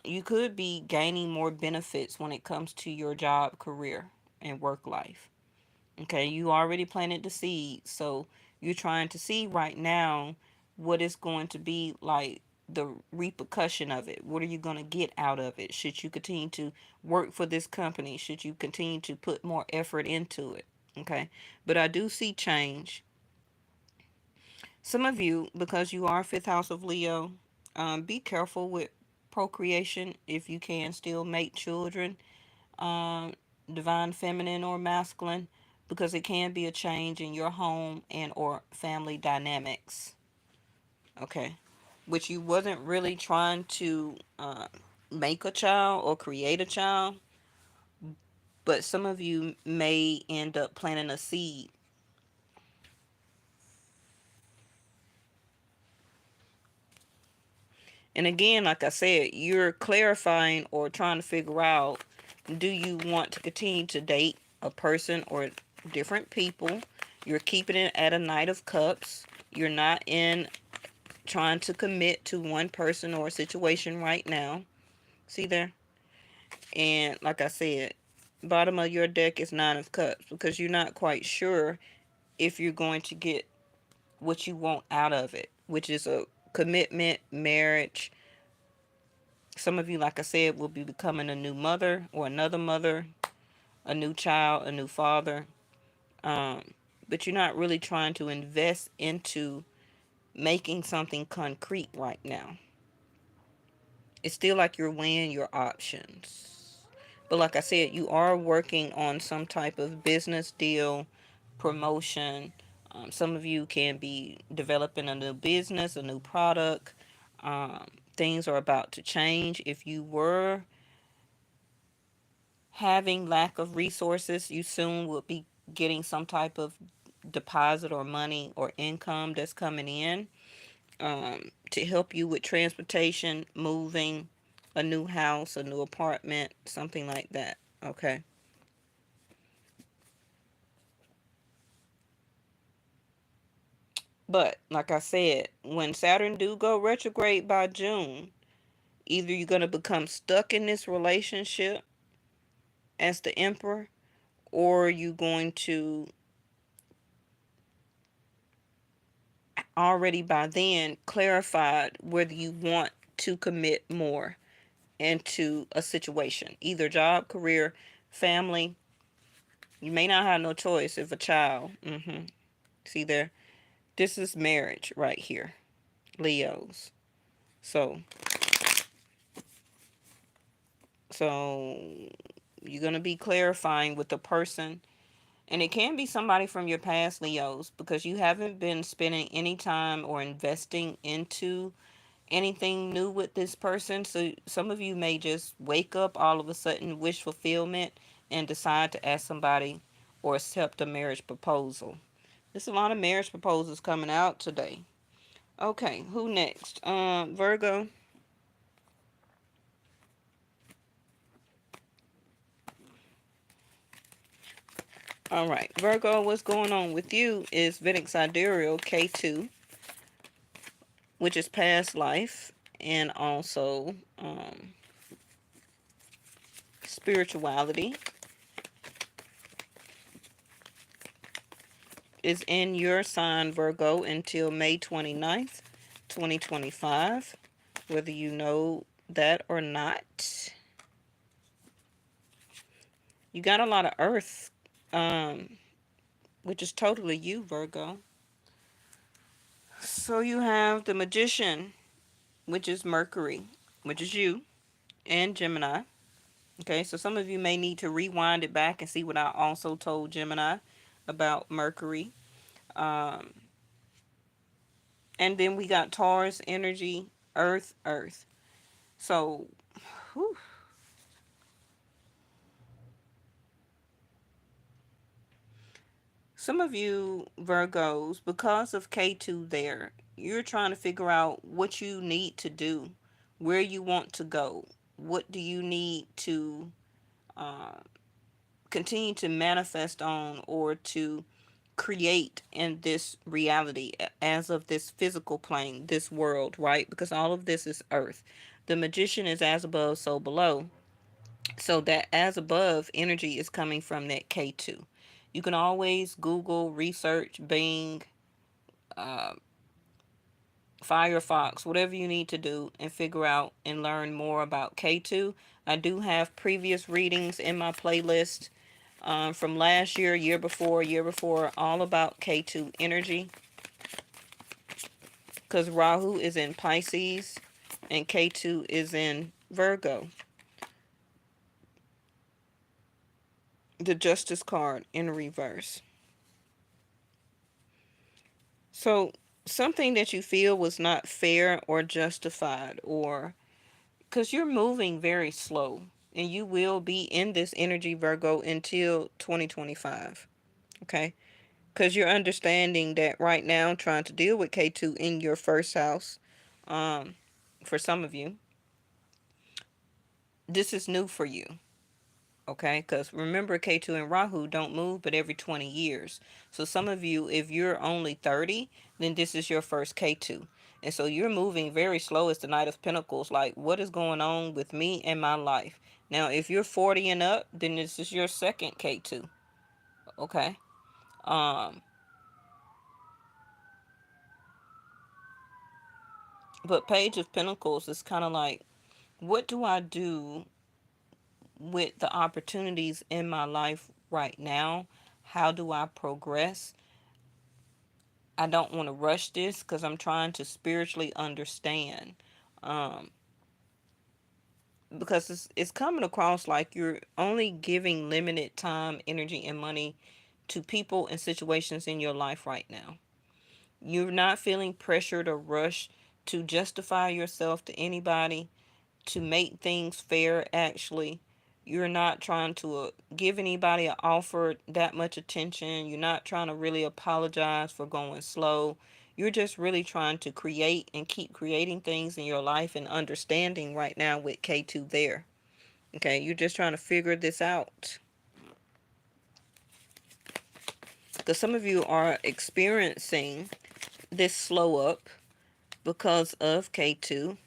you could be gaining more benefits when it comes to your job, career, and work life. Okay, you already planted the seed, so you're trying to see right now what is going to be like the repercussion of it. What are you going to get out of it? Should you continue to work for this company? Should you continue to put more effort into it? Okay, but I do see change. Some of you, because you are fifth house of Leo, be careful with procreation if you can still make children, um, divine feminine or masculine, because it can be a change in your home and or family dynamics. Okay, which you wasn't really trying to make a child or create a child, but some of you may end up planting a seed. And again, like I said, you're clarifying or trying to figure out, do you want to continue to date a person or different people? You're keeping it at a Knight of Cups. You're not in trying to commit to one person or situation right now. See there? And like I said, bottom of your deck is Nine of Cups because you're not quite sure if you're going to get what you want out of it, which is a commitment, marriage. Some of you, like I said, will be becoming a new mother or another mother, a new child, a new father. Um, but you're not really trying to invest into making something concrete right now. It's still like you're weighing your options. But like I said, you are working on some type of business deal, promotion. Some of you can be developing a new business, a new product. Um, Things are about to change. If you were having lack of resources, you soon will be getting some type of deposit or money or income that's coming in, to help you with transportation, moving, a new house, a new apartment, something like that. Okay. But like I said, when Saturn do go retrograde by June, either you're going to become stuck in this relationship as the Emperor, or you're going to already by then clarified whether you want to commit more into a situation, either job, career, family. You may not have no choice if a child. See there, this is marriage right here, Leos. So, so you're gonna be clarifying with the person, and it can be somebody from your past, Leos, because you haven't been spending any time or investing into anything new with this person. So some of you may just wake up all of a sudden, wish fulfillment, and decide to ask somebody or accept a marriage proposal. There's a lot of marriage proposals coming out today. Okay, who next? Virgo. All right, Virgo, what's going on with you is Vedic Sidereal K2, which is past life, and also spirituality is in your sign, Virgo, until May 29th, 2025, whether you know that or not. You got a lot of Earth, um, which is totally you, Virgo. So you have the Magician, which is Mercury, which is you, and Gemini. Okay, so some of you may need to rewind it back and see what I also told Gemini about Mercury. Um, and then we got Taurus energy, Earth, Earth. So, whew, some of you Virgos, because of K2 there, you're trying to figure out what you need to do, where you want to go, what do you need to uh, continue to manifest on or to create in this reality as of this physical plane, this world, right? Because all of this is earth. The magician is as above, so below. So that as above energy is coming from that K2. You can always Google, research, Bing, uh, Firefox, whatever you need to do, and figure out and learn more about K2. I do have previous readings in my playlist from last year, year before, all about K2 energy. Because Rahu is in Pisces and K2 is in Virgo. The Justice card in reverse. So, something that you feel was not fair or justified, or because you're moving very slow and you will be in this energy, Virgo, until 2025. Okay? Because you're understanding that right now, trying to deal with K2 in your first house, um, for some of you, this is new for you. Okay, because remember, K2 and Rahu don't move but every 20 years. So some of you, if you're only 30, then this is your first K2. And so you're moving very slow as the Knight of Pentacles. Like, what is going on with me and my life? Now, if you're 40 and up, then this is your second K2. Okay. Um, but Page of Pentacles is kind of like, what do I do with the opportunities in my life right now? How do I progress? I don't want to rush this because I'm trying to spiritually understand. Um, because it's coming across like you're only giving limited time, energy, and money to people and situations in your life right now. You're not feeling pressured or rushed to justify yourself to anybody, to make things fair. Actually, you're not trying to give anybody an offer that much attention. You're not trying to really apologize for going slow. You're just really trying to create and keep creating things in your life and understanding right now with K2 there. Okay, you're just trying to figure this out, because some of you are experiencing this slow up because of K2.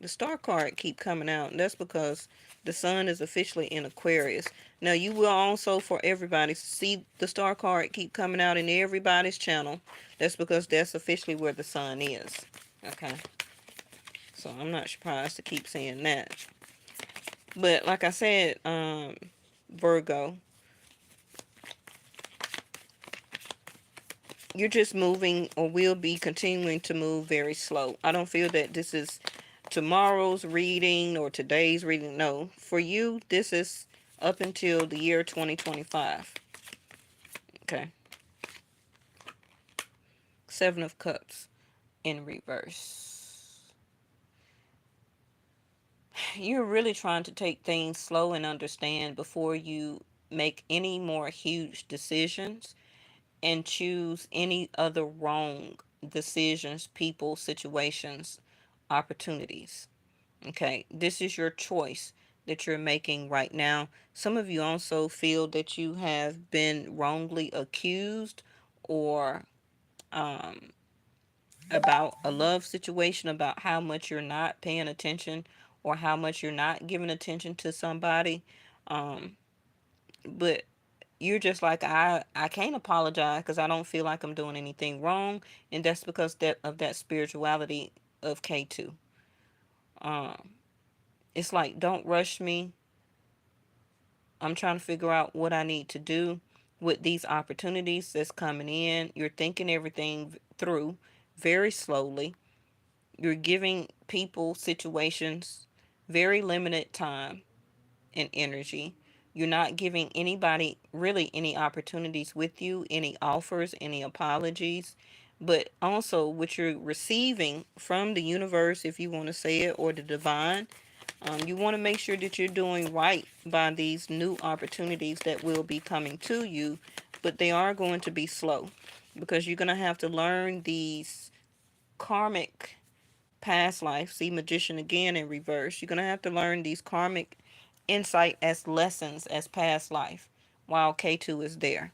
The star card keep coming out, and that's because the sun is officially in Aquarius. Now you will also, for everybody, see the star card keep coming out in everybody's channel. That's because that's officially where the sun is. Okay, so I'm not surprised to keep saying that. But like I said, Virgo, you're just moving or will be continuing to move very slow. I don't feel that this is tomorrow's reading or today's reading. No, for you, this is up until the year 2025. Okay. Seven of Cups in reverse. You're really trying to take things slow and understand before you make any more huge decisions and choose any other wrong decisions, people, situations, opportunities. Okay, this is your choice that you're making right now. Some of you also feel that you have been wrongly accused or um, about a love situation, about how much you're not paying attention or how much you're not giving attention to somebody. Um, but you're just like, I can't apologize because I don't feel like I'm doing anything wrong, and that's because of that spirituality of K2. Um, it's like, don't rush me. I'm trying to figure out what I need to do with these opportunities that's coming in. You're thinking everything through very slowly. You're giving people, situations, very limited time and energy. You're not giving anybody really any opportunities with you, any offers, any apologies. But also, what you're receiving from the universe, if you want to say it, or the divine, you want to make sure that you're doing right by these new opportunities that will be coming to you, but they are going to be slow because you're going to have to learn these karmic past life. See, magician again in reverse. You're going to have to learn these karmic insight as lessons as past life while K2 is there.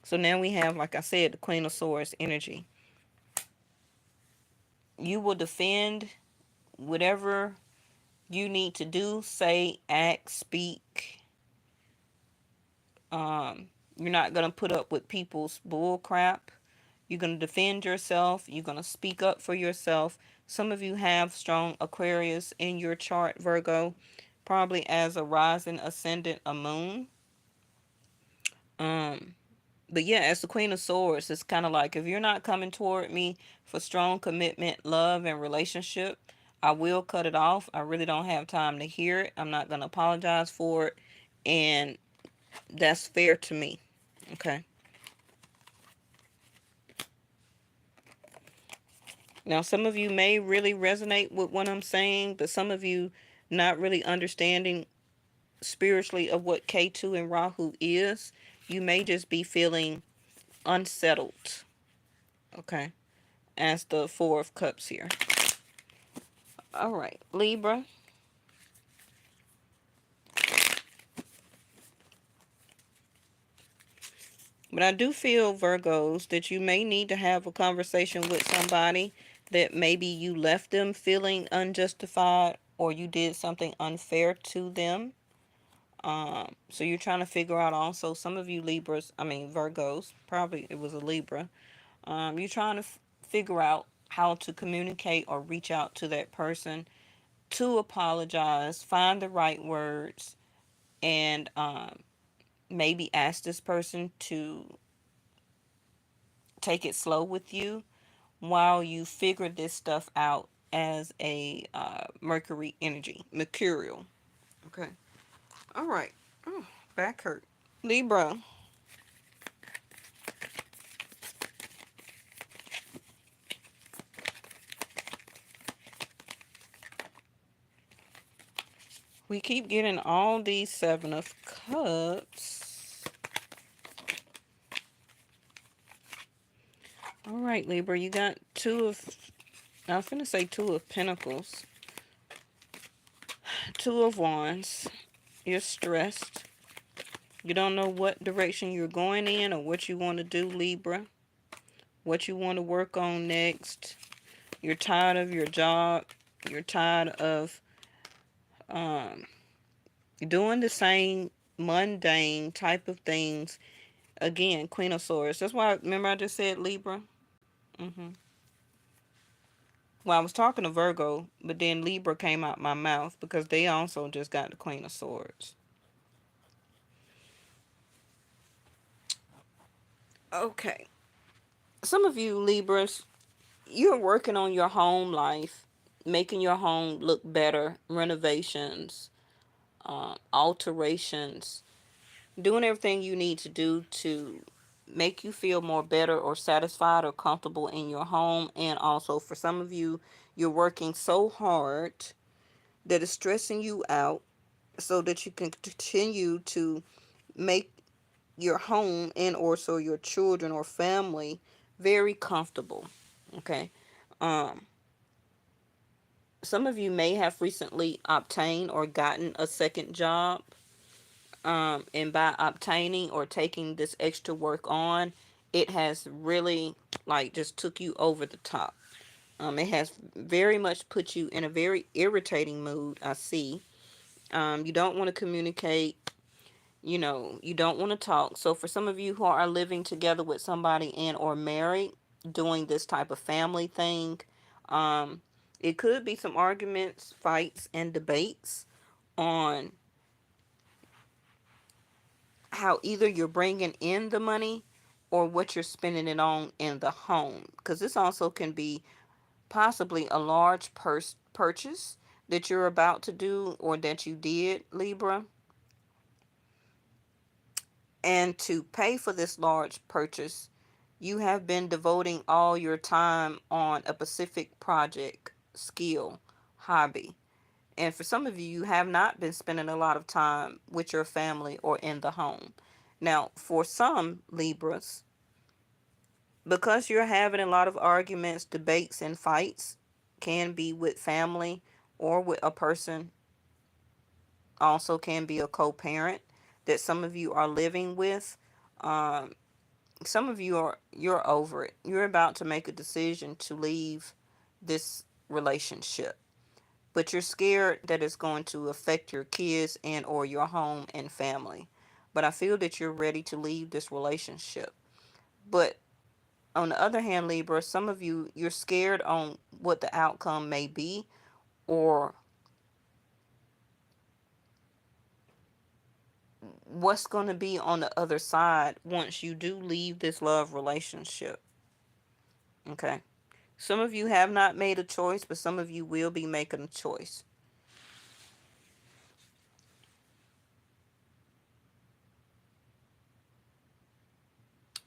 So now we have, like I said, the Queen of Swords energy. You will defend whatever you need to do, say, act, speak. You're not going to put up with people's bull crap. You're going to defend yourself. You're going to speak up for yourself. Some of you have strong Aquarius in your chart, Virgo, probably as a rising, ascendant, a moon. Um, but yeah, as the Queen of Swords, it's kind of like, if you're not coming toward me for strong commitment, love, and relationship, I will cut it off. I really don't have time to hear it. I'm not going to apologize for it. And that's fair to me. Okay. Now, some of you may really resonate with what I'm saying, but some of you not really understanding spiritually of what K2 and Rahu is. You may just be feeling unsettled. Okay. As the Four of Cups here. All right, Libra. But I do feel, Virgos, that you may need to have a conversation with somebody that maybe you left them feeling unjustified or you did something unfair to them. So you're trying to figure out also, some of you Libras, I mean Virgos, probably it was a Libra. You're trying to figure out how to communicate or reach out to that person to apologize, find the right words, and maybe ask this person to take it slow with you while you figure this stuff out as a Mercury energy, mercurial. Okay. All right. Oh, back hurt. Libra. We keep getting all these Seven of Cups. All right, Libra, you got I was going to say Two of Pentacles. Two of Wands. You're stressed. You don't know what direction you're going in or what you want to do, Libra. What you want to work on next. You're tired of your job. You're tired of doing the same mundane type of things. Again, Queen of Swords. That's why, remember I just said Libra? hmm Well, I was talking to Virgo, but then Libra came out my mouth because they also just got the Queen of Swords. Okay. Some of you Libras, you're working on your home life, making your home look better, renovations, alterations, doing everything you need to do to make you feel more better or satisfied or comfortable in your home. And also for some of you, you're working so hard that it's stressing you out so that you can continue to make your home and also your children or family very comfortable. Okay. Um, some of you may have recently obtained or gotten a second job. And by obtaining or taking this extra work on, it has really like just took you over the top. It has very much put you in a very irritating mood, I see. You don't want to communicate, you don't want to talk. So for some of you who are living together with somebody and or married, doing this type of family thing, um, it could be some arguments, fights, and debates on how either you're bringing in the money or what you're spending it on in the home. Because this also can be possibly a large purchase that you're about to do or that you did, Libra. And to pay for this large purchase, you have been devoting all your time on a specific project, skill, hobby. And for some of you, you have not been spending a lot of time with your family or in the home. Now, for some Libras, because you're having a lot of arguments, debates, and fights, can be with family or with a person, also can be a co-parent that some of you are living with. Um, some of you you're over it. You're about to make a decision to leave this relationship, but you're scared that it's going to affect your kids and or your home and family. But I feel that you're ready to leave this relationship. But on the other hand, Libra, some of you, you're scared on what the outcome may be or what's going to be on the other side once you do leave this love relationship. Okay. Some of you have not made a choice, but some of you will be making a choice.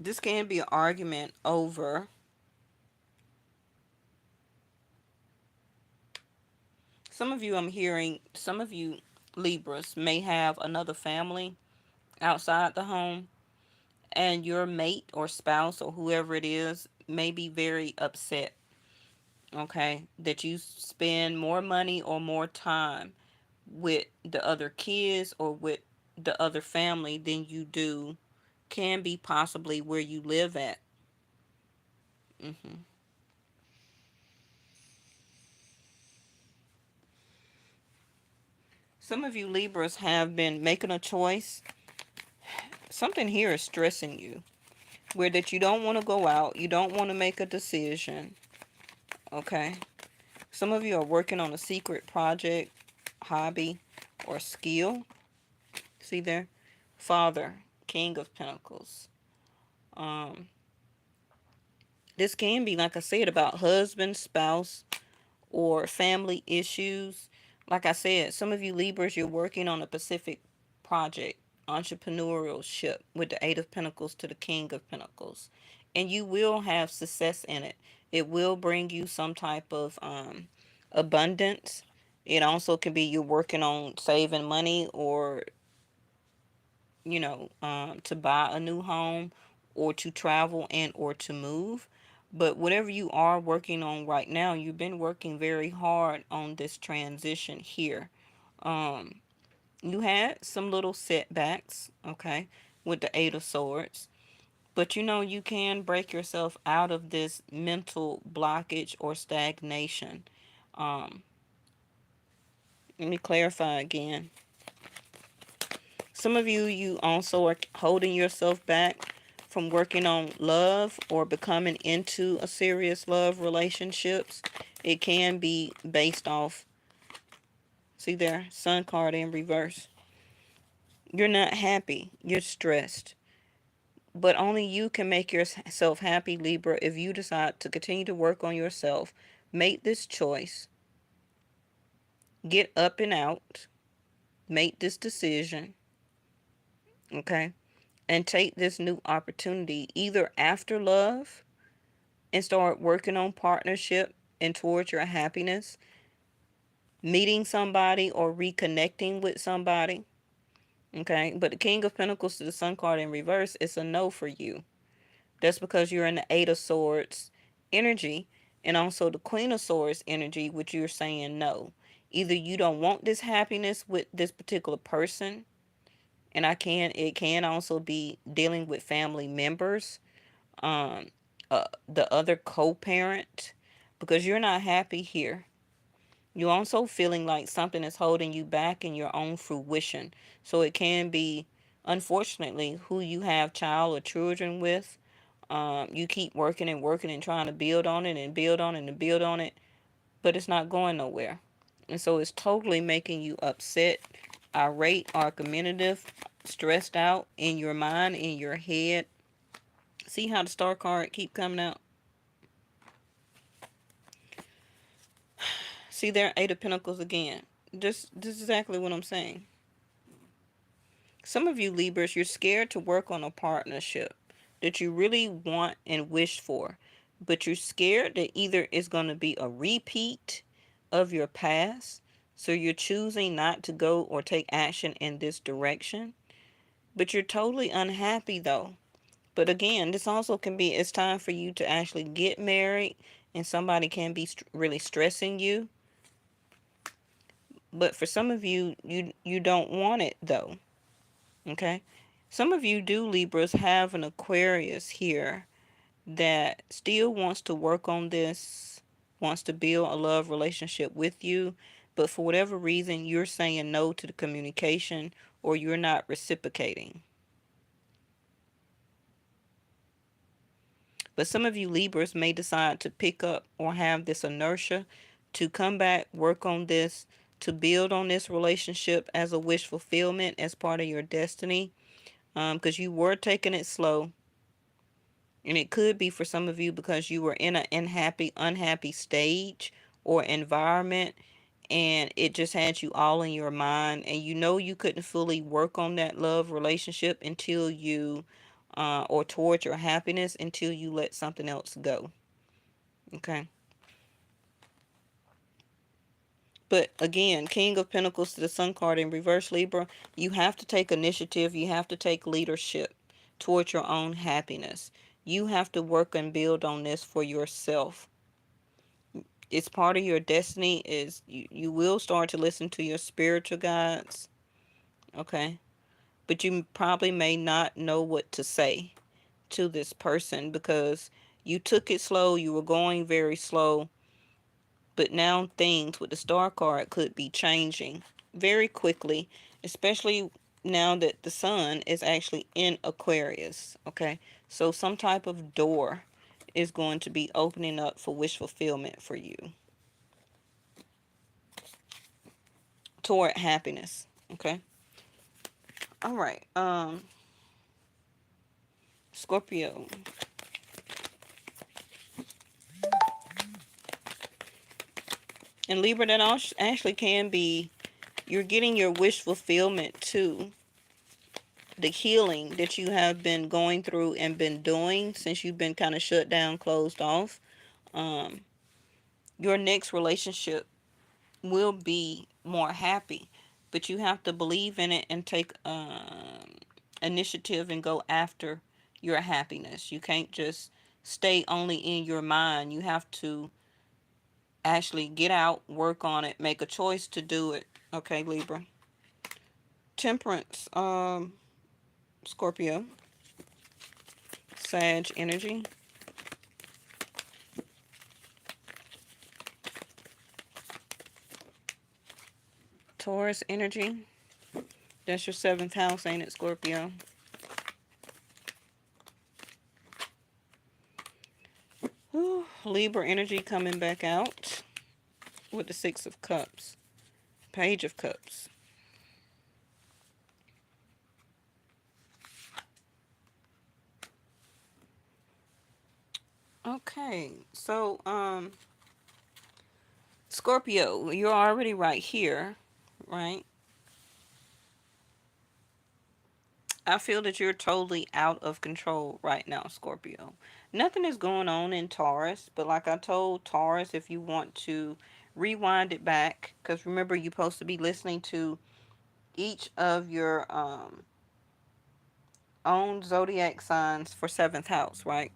This can be an argument over, some of you, I'm hearing, some of you Libras may have another family outside the home, and your mate or spouse or whoever it is may be very upset, okay, that you spend more money or more time with the other kids or with the other family than you do, can be possibly where you live at. hmm Some of you Libras have been making a choice. Something here is stressing you, where that you don't want to go out, you don't want to make a decision, okay? Some of you are working on a secret project, hobby, or skill. See there? Father, King of Pentacles. Um, this can be, like I said, about husband, spouse, or family issues. Like I said, some of you Libras, you're working on a specific project, entrepreneurship with the Eight of Pentacles to the King of Pentacles. And you will have success in it. It will bring you some type of abundance. It also can be you're working on saving money or to buy a new home or to travel and or to move. But whatever you are working on right now, you've been working very hard on this transition here. Um, you had some little setbacks, okay, with the Eight of Swords. But you can break yourself out of this mental blockage or stagnation. Um, Let me clarify again. Some of you, you also are holding yourself back from working on love or becoming into a serious love relationships. It can be based off, see there, Sun card in reverse. You're not happy. You're stressed. But only you can make yourself happy, Libra, if you decide to continue to work on yourself. Make this choice. Get up and out. Make this decision. Okay? And take this new opportunity either after love and start working on partnership and towards your happiness, meeting somebody or reconnecting with somebody. Okay, but the King of Pentacles to the Sun card in reverse, it's a no for you. That's because you're in the Eight of Swords energy, and also the Queen of Swords energy, which you're saying no. Either you don't want this happiness with this particular person, and it can also be dealing with family members, um, the other co-parent, because you're not happy here. You're also feeling like something is holding you back in your own fruition. So it can be, unfortunately, who you have child or children with. You keep working and working and trying to build on it and build on it and build on it, but it's not going nowhere. And so it's totally making you upset, irate, argumentative, stressed out in your mind, in your head. See how the star card keep coming out? See there, Eight of Pentacles again. This is exactly what I'm saying. Some of you Libras, you're scared to work on a partnership that you really want and wish for, but you're scared that either it's going to be a repeat of your past, so you're choosing not to go or take action in this direction, but you're totally unhappy though. But again, this also can be, it's time for you to actually get married, and somebody can be really stressing you. But for some of you, you don't want it though. Okay. Some of you do Libras have an Aquarius here that still wants to work on this, wants to build a love relationship with you, but for whatever reason, you're saying no to the communication or you're not reciprocating. But some of you Libras may decide to pick up or have this inertia to come back, work on this, to build on this relationship as a wish fulfillment, as part of your destiny, because you were taking it slow. And it could be for some of you because you were in an unhappy stage or environment, and it just had you all in your mind, and you know you couldn't fully work on that love relationship until you, or towards your happiness, until you let something else go. Okay. But again, King of Pentacles to the Sun card in reverse, Libra, you have to take initiative. You have to take leadership towards your own happiness. You have to work and build on this for yourself. It's part of your destiny. Is you will start to listen to your spiritual guides. Okay. But you probably may not know what to say to this person because you took it slow. You were going very slow. But now things with the star card could be changing very quickly, especially now that the sun is actually in Aquarius. Okay. So some type of door is going to be opening up for wish fulfillment for you toward happiness. Okay. All right. Scorpio. And Libra, that actually can be, you're getting your wish fulfillment too. The healing that you have been going through and been doing since you've been kind of shut down, closed off. Um, your next relationship will be more happy, but you have to believe in it and take initiative and go after your happiness. You can't just stay only in your mind. You have to actually get out, work on it, make a choice to do it. Okay, Libra. Temperance, Scorpio, Sag energy, Taurus energy. That's your seventh house, ain't it, Scorpio? Ooh, Libra energy coming back out with the Six of Cups, Page of Cups. Okay, so Scorpio, you're already right here, right? I feel that you're totally out of control right now, Scorpio. Nothing is going on in Taurus, but like I told Taurus, if you want to rewind it back, because remember, you're supposed to be listening to each of your own zodiac signs for seventh house, right?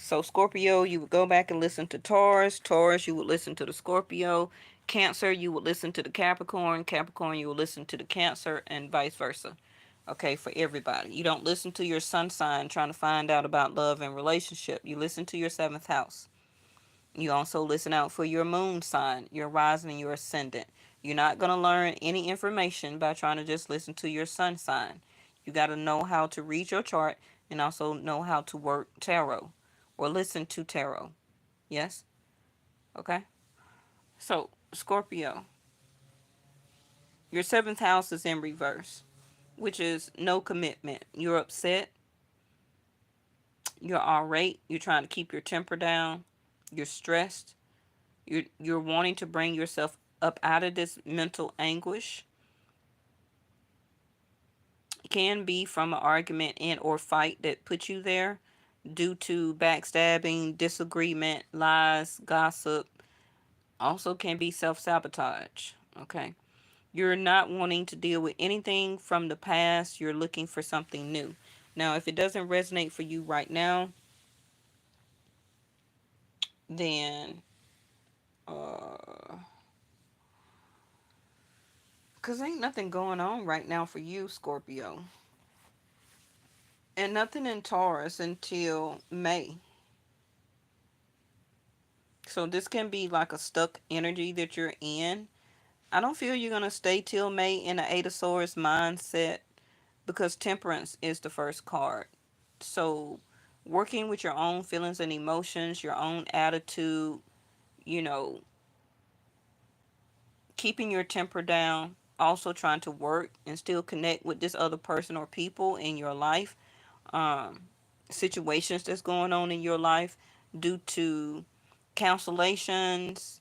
So Scorpio, you would go back and listen to Taurus. Taurus, you would listen to the Scorpio. Cancer, you would listen to the Capricorn. Capricorn, you would listen to the Cancer, and vice versa. Okay, for everybody. You don't listen to your sun sign trying to find out about love and relationship. You listen to your seventh house. You also listen out for your moon sign, your rising, and your ascendant. You're not going to learn any information by trying to just listen to your sun sign. You got to know how to read your chart and also know how to work tarot or listen to tarot. Yes? Okay. So, Scorpio, your seventh house is in reverse, which is no commitment. You're upset. You're irate. You're trying to keep your temper down. You're stressed. You're wanting to bring yourself up out of this mental anguish. It can be from an argument and or fight that put you there due to backstabbing, disagreement, lies, gossip. Also can be self-sabotage. Okay. You're not wanting to deal with anything from the past. You're looking for something new. Now, if it doesn't resonate for you right now, then because ain't nothing going on right now for you, Scorpio. And nothing in Taurus until May. So this can be like a stuck energy that you're in. I don't feel you're going to stay till May in the Eight of Swords mindset because Temperance is the first card. So working with your own feelings and emotions, your own attitude, you know, keeping your temper down, also trying to work and still connect with this other person or people in your life, um, situations that's going on in your life due to cancellations,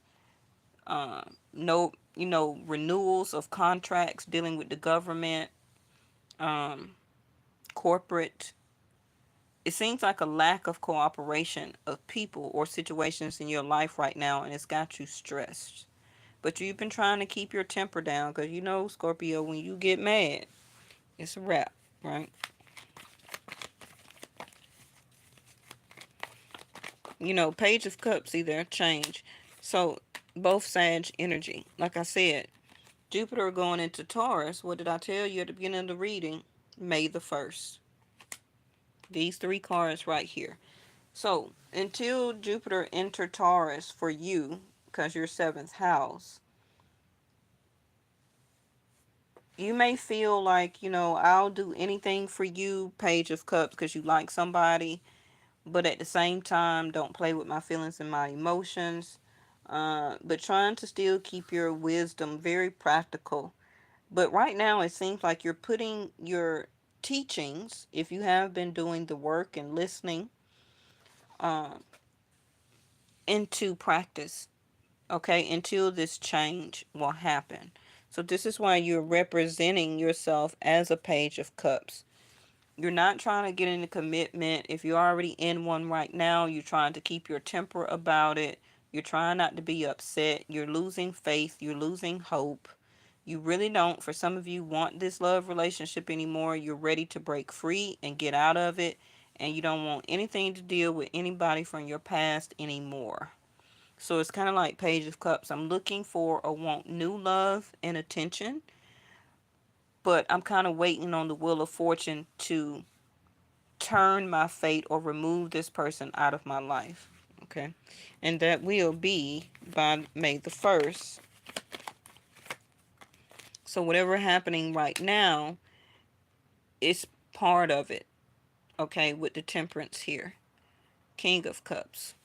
no, renewals of contracts dealing with the government, um, corporate. It seems like a lack of cooperation of people or situations in your life right now, and it's got you stressed. But you've been trying to keep your temper down because Scorpio, when you get mad, it's a wrap, right? Page of Cups either change. So both Sag energy. Like I said, Jupiter going into Taurus. What did I tell you at the beginning of the reading? May the 1st. These three cards right here. So until Jupiter enter Taurus for you, because your seventh house, you may feel like, I'll do anything for you, Page of Cups, because you like somebody, but at the same time, don't play with my feelings and my emotions. But trying to still keep your wisdom very practical. But right now, it seems like you're putting your teachings, if you have been doing the work and listening, uh, into practice, okay, until this change will happen. So, this is why you're representing yourself as a Page of Cups. You're not trying to get in a commitment. If you're already in one right now, you're trying to keep your temper about it. You're trying not to be upset. You're losing faith. You're losing hope. You really don't, for some of you, want this love relationship anymore. You're ready to break free and get out of it. And you don't want anything to deal with anybody from your past anymore. So it's kind of like Page of Cups. I'm looking for or want new love and attention. But I'm kind of waiting on the Wheel of Fortune to turn my fate or remove this person out of my life. Okay. And that will be by May the 1st. So whatever happening right now is part of it. Okay. With the Temperance here. King of Cups.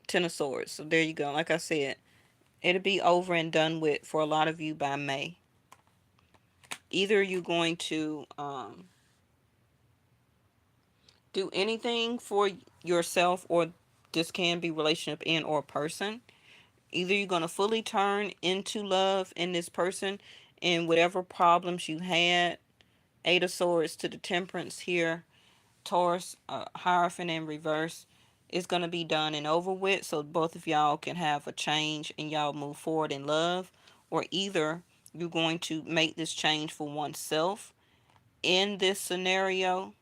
Ten of Swords. So there you go. Like I said, it'll be over and done with for a lot of you by May. Either you're going to do anything for yourself, or this can be relationship and or person. Either you're going to fully turn into love in this person, and whatever problems you had, Eight of Swords to the Temperance here, Taurus, Hierophant in reverse, is going to be done and over with, so both of y'all can have a change and y'all move forward in love. Or either you're going to make this change for oneself in this scenario,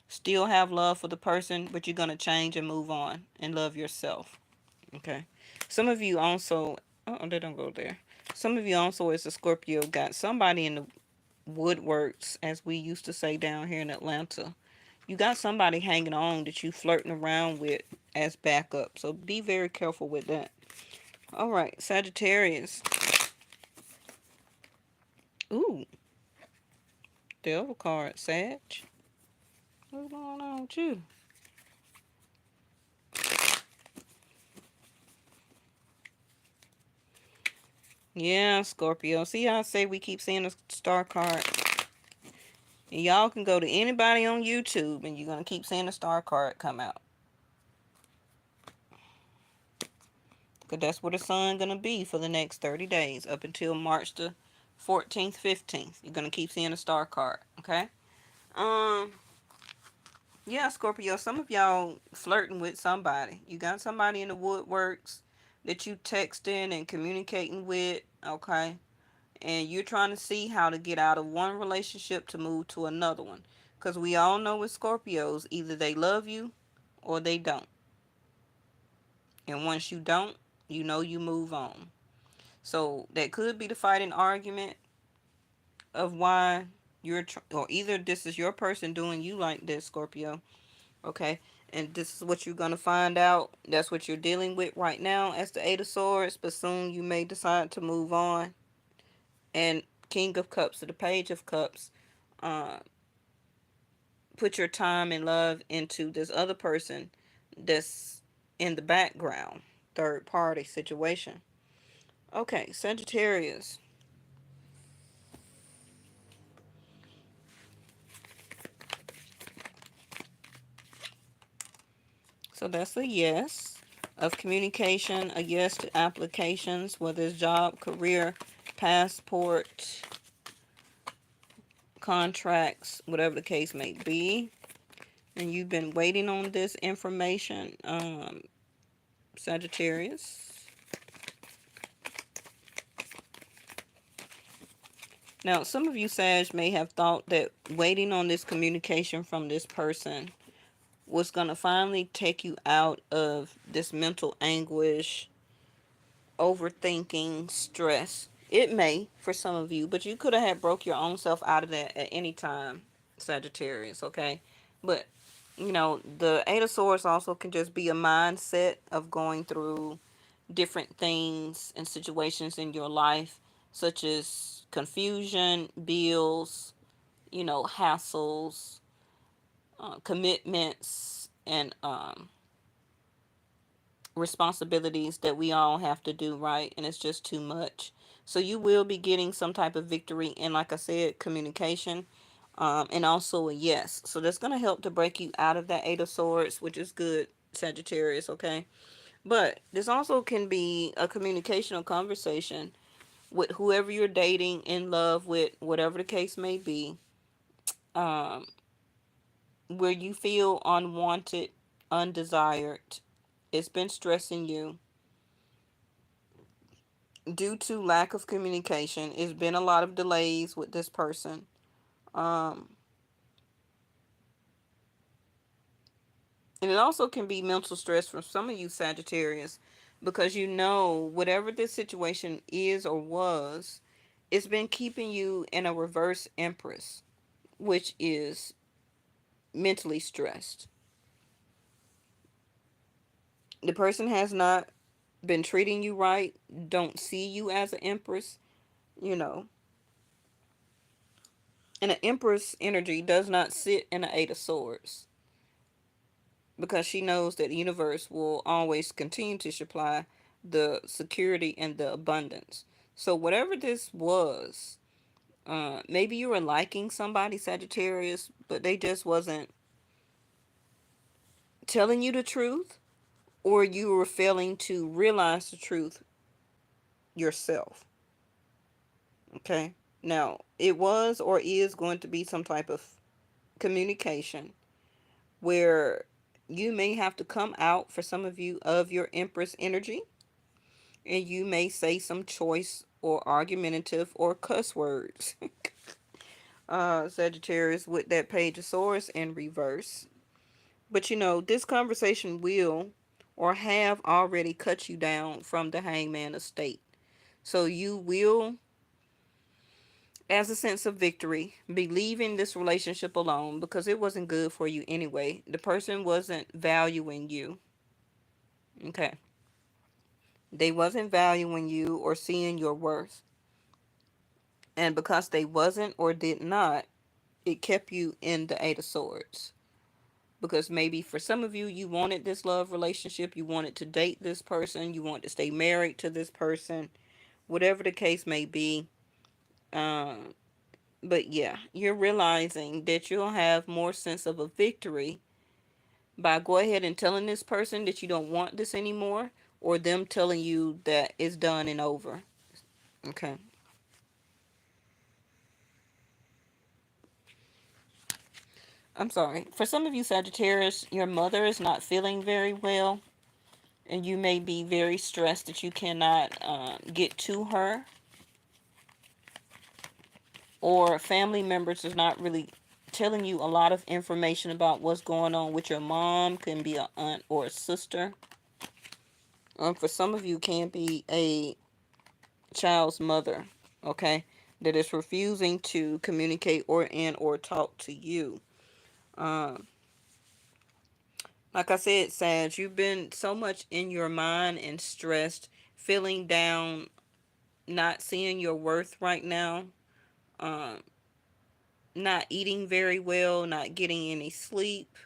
Still have love for the person, but you're going to change and move on and love yourself. Okay. Some of you also, oh, they don't go there. Some of you also, as a Scorpio, got somebody in the woodworks, as we used to say down here in Atlanta. You got somebody hanging on that you flirting around with as backup. So be very careful with that. All right, Sagittarius. Ooh, Devil card, Sag. What's going on with you? Yeah, Scorpio. See how I say we keep seeing the star card? And y'all can go to anybody on YouTube and you're going to keep seeing the star card come out. Because that's where the sun going to be for the next 30 days up until March the 14th, 15th. You're going to keep seeing the star card, okay? Um, yeah, Scorpio, some of y'all flirting with somebody. You got somebody in the woodworks that you texting and communicating with, okay? And you're trying to see how to get out of one relationship to move to another one. Because we all know with Scorpios, either they love you or they don't. And once you don't, you know you move on. So that could be the fighting argument of why or either this is your person doing you like this, Scorpio, okay? And this is what you're going to find out. That's what you're dealing with right now as the Eight of Swords, but soon you may decide to move on. And King of Cups to the Page of Cups, uh, put your time and love into this other person that's in the background, third party situation. Okay, Sagittarius. So that's a yes of communication, a yes to applications, whether it's job, career, passport, contracts, whatever the case may be. And you've been waiting on this information, Sagittarius. Now, some of you Sag may have thought that waiting on this communication from this person was going to finally take you out of this mental anguish, overthinking, stress. It may for some of you, but you could have had broke your own self out of that at any time, Sagittarius, okay? But, the Eight of Swords also can just be a mindset of going through different things and situations in your life, such as confusion, bills, hassles, commitments, and responsibilities that we all have to do, right? And it's just too much. So you will be getting some type of victory in, like I said, communication, and also a yes. So that's going to help to break you out of that Eight of Swords, which is good, Sagittarius, okay? But this also can be a communication or conversation with whoever you're dating, in love with, whatever the case may be, um, where you feel unwanted, undesired. It's been stressing you due to lack of communication. It's been a lot of delays with this person. Um, and it also can be mental stress from some of you Sagittarius, because whatever this situation is or was, it's been keeping you in a reverse empress, which is mentally stressed. The person has not been treating you right, don't see you as an empress, you know. And an empress energy does not sit in an Eight of Swords, because she knows that the universe will always continue to supply the security and the abundance. So whatever this was, maybe you were liking somebody, Sagittarius, but they just wasn't telling you the truth, or you were failing to realize the truth yourself. Okay. Now, it was or is going to be some type of communication where you may have to come out, for some of you, of your Empress energy, and you may say some choice or argumentative or cuss words. Sagittarius, with that Page of Swords in reverse. But this conversation will or have already cut you down from the Hangman estate. So you will, as a sense of victory, be leaving this relationship alone because it wasn't good for you anyway. The person wasn't valuing you. Okay. They wasn't valuing you or seeing your worth. And because they wasn't or did not, it kept you in the Eight of Swords. Because maybe for some of you, you wanted this love relationship, you wanted to date this person, you want to stay married to this person, whatever the case may be. Um, but yeah, you're realizing that you'll have more sense of a victory by go ahead and telling this person that you don't want this anymore, or them telling you that it's done and over. Okay. I'm sorry. For some of you Sagittarius, your mother is not feeling very well, and you may be very stressed that you cannot get to her, or family members is not really telling you a lot of information about what's going on with your mom. Can be a aunt or a sister. For some of you, can be a child's mother. Okay, that is refusing to communicate or talk to you. Um, like I said, Sag, you've been so much in your mind and stressed, feeling down, not seeing your worth right now. Um, Not eating very well, not getting any sleep,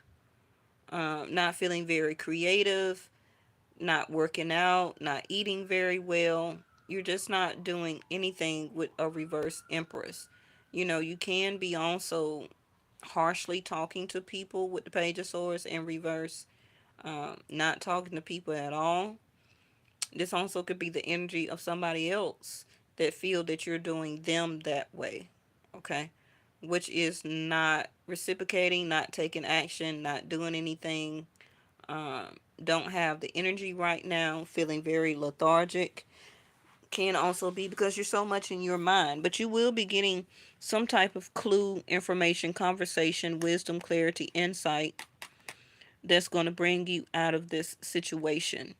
not feeling very creative, not working out, not eating very well. You're just not doing anything with a reverse Empress. You can be also harshly talking to people with the Page of Swords in reverse, not talking to people at all. This also could be the energy of somebody else that feel that you're doing them that way. Okay. Which is not reciprocating, not taking action, not doing anything. Don't have the energy right now, feeling very lethargic. Can also be because you're so much in your mind, but you will be getting some type of clue, information, conversation, wisdom, clarity, insight that's going to bring you out of this situation.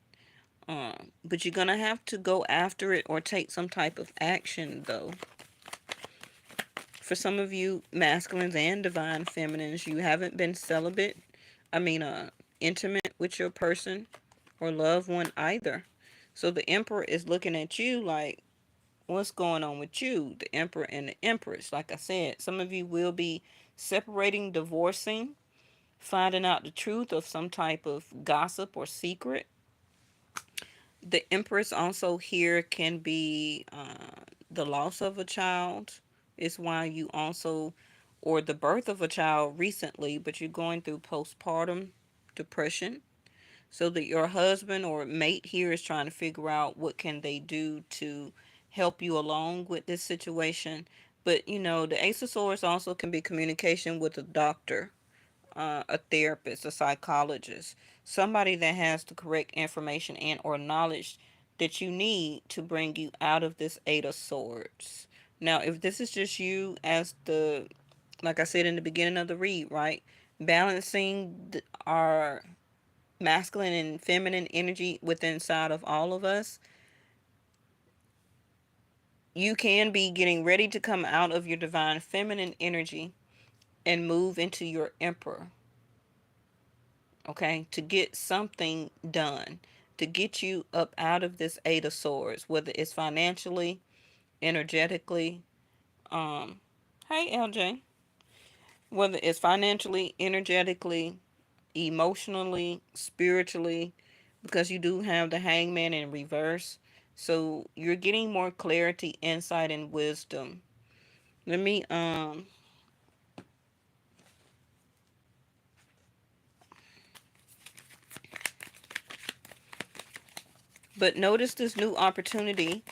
But you're going to have to go after it or take some type of action, though. For some of you masculines and divine feminines, you haven't been celibate, I mean, intimate with your person or loved one either. So the emperor is looking at you like, what's going on with you? The emperor and the empress. Like I said, some of you will be separating, divorcing, finding out the truth of some type of gossip or secret. The empress also here can be the loss of a child, is why you also, or the birth of a child recently, but you're going through postpartum depression. So that your husband or mate here is trying to figure out what can they do to help you along with this situation. But the Ace of Swords also can be communication with a doctor, a therapist, a psychologist, somebody that has the correct information and or knowledge that you need to bring you out of this Eight of Swords. Now, if this is just you as the, like I said in the beginning of the read, right, balancing our masculine and feminine energy within inside of all of us, you can be getting ready to come out of your divine feminine energy and move into your emperor. Okay, to get something done, to get you up out of this Eight of Swords, whether it's financially, energetically, um, hey LJ, whether it's financially, energetically, emotionally, spiritually, because you do have the Hangman in reverse. So you're getting more clarity, insight, and wisdom. Let me but notice this new opportunity.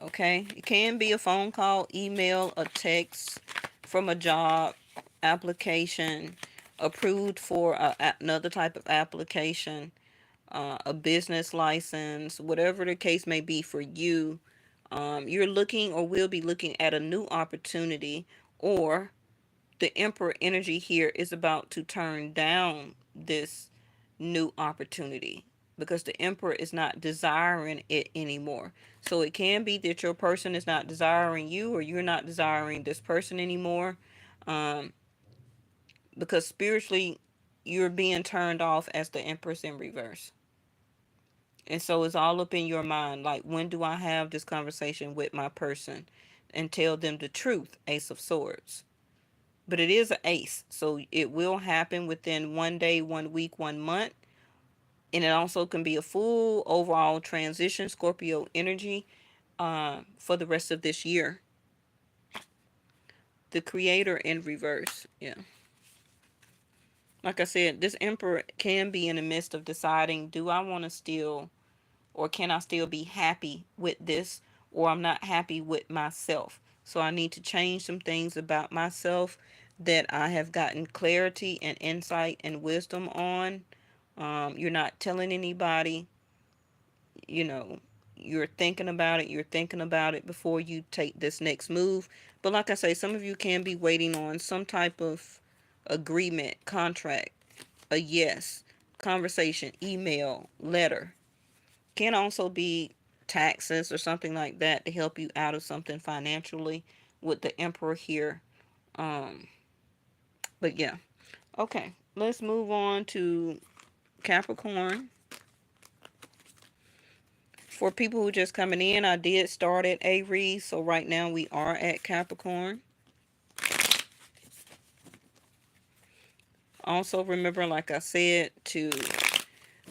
Okay, it can be a phone call, email, a text from a job application, approved for another type of application, a business license, whatever the case may be for you. You're looking or will be looking at a new opportunity or the Emperor energy here is about to turn down this new opportunity because the Emperor is not desiring it anymore. So it can be that your person is not desiring you, or you're not desiring this person anymore, um, because spiritually you're being turned off as the Empress in reverse. And so it's all up in your mind. Like, when do I have this conversation with my person and tell them the truth? Ace of Swords. But it is an ace. So it will happen within 1 day, 1 week, 1 month. And it also can be a full overall transition, Scorpio energy, for the rest of this year. The Creator in reverse. Yeah. Like I said, this Emperor can be in the midst of deciding, do I want to still, or can I still be happy with this, or I'm not happy with myself. So I need to change some things about myself that I have gotten clarity and insight and wisdom on. You're not telling anybody, you know, you're thinking about it before you take this next move. But like I say, some of you can be waiting on some type of agreement, contract, a yes, conversation, email, letter. Can also be taxes or something like that to help you out of something financially with the Emperor here. Um, but yeah. Okay, let's move on to Capricorn. For people who just coming in, I did start at Aries, so right now we are at Capricorn. Also remember, like I said, to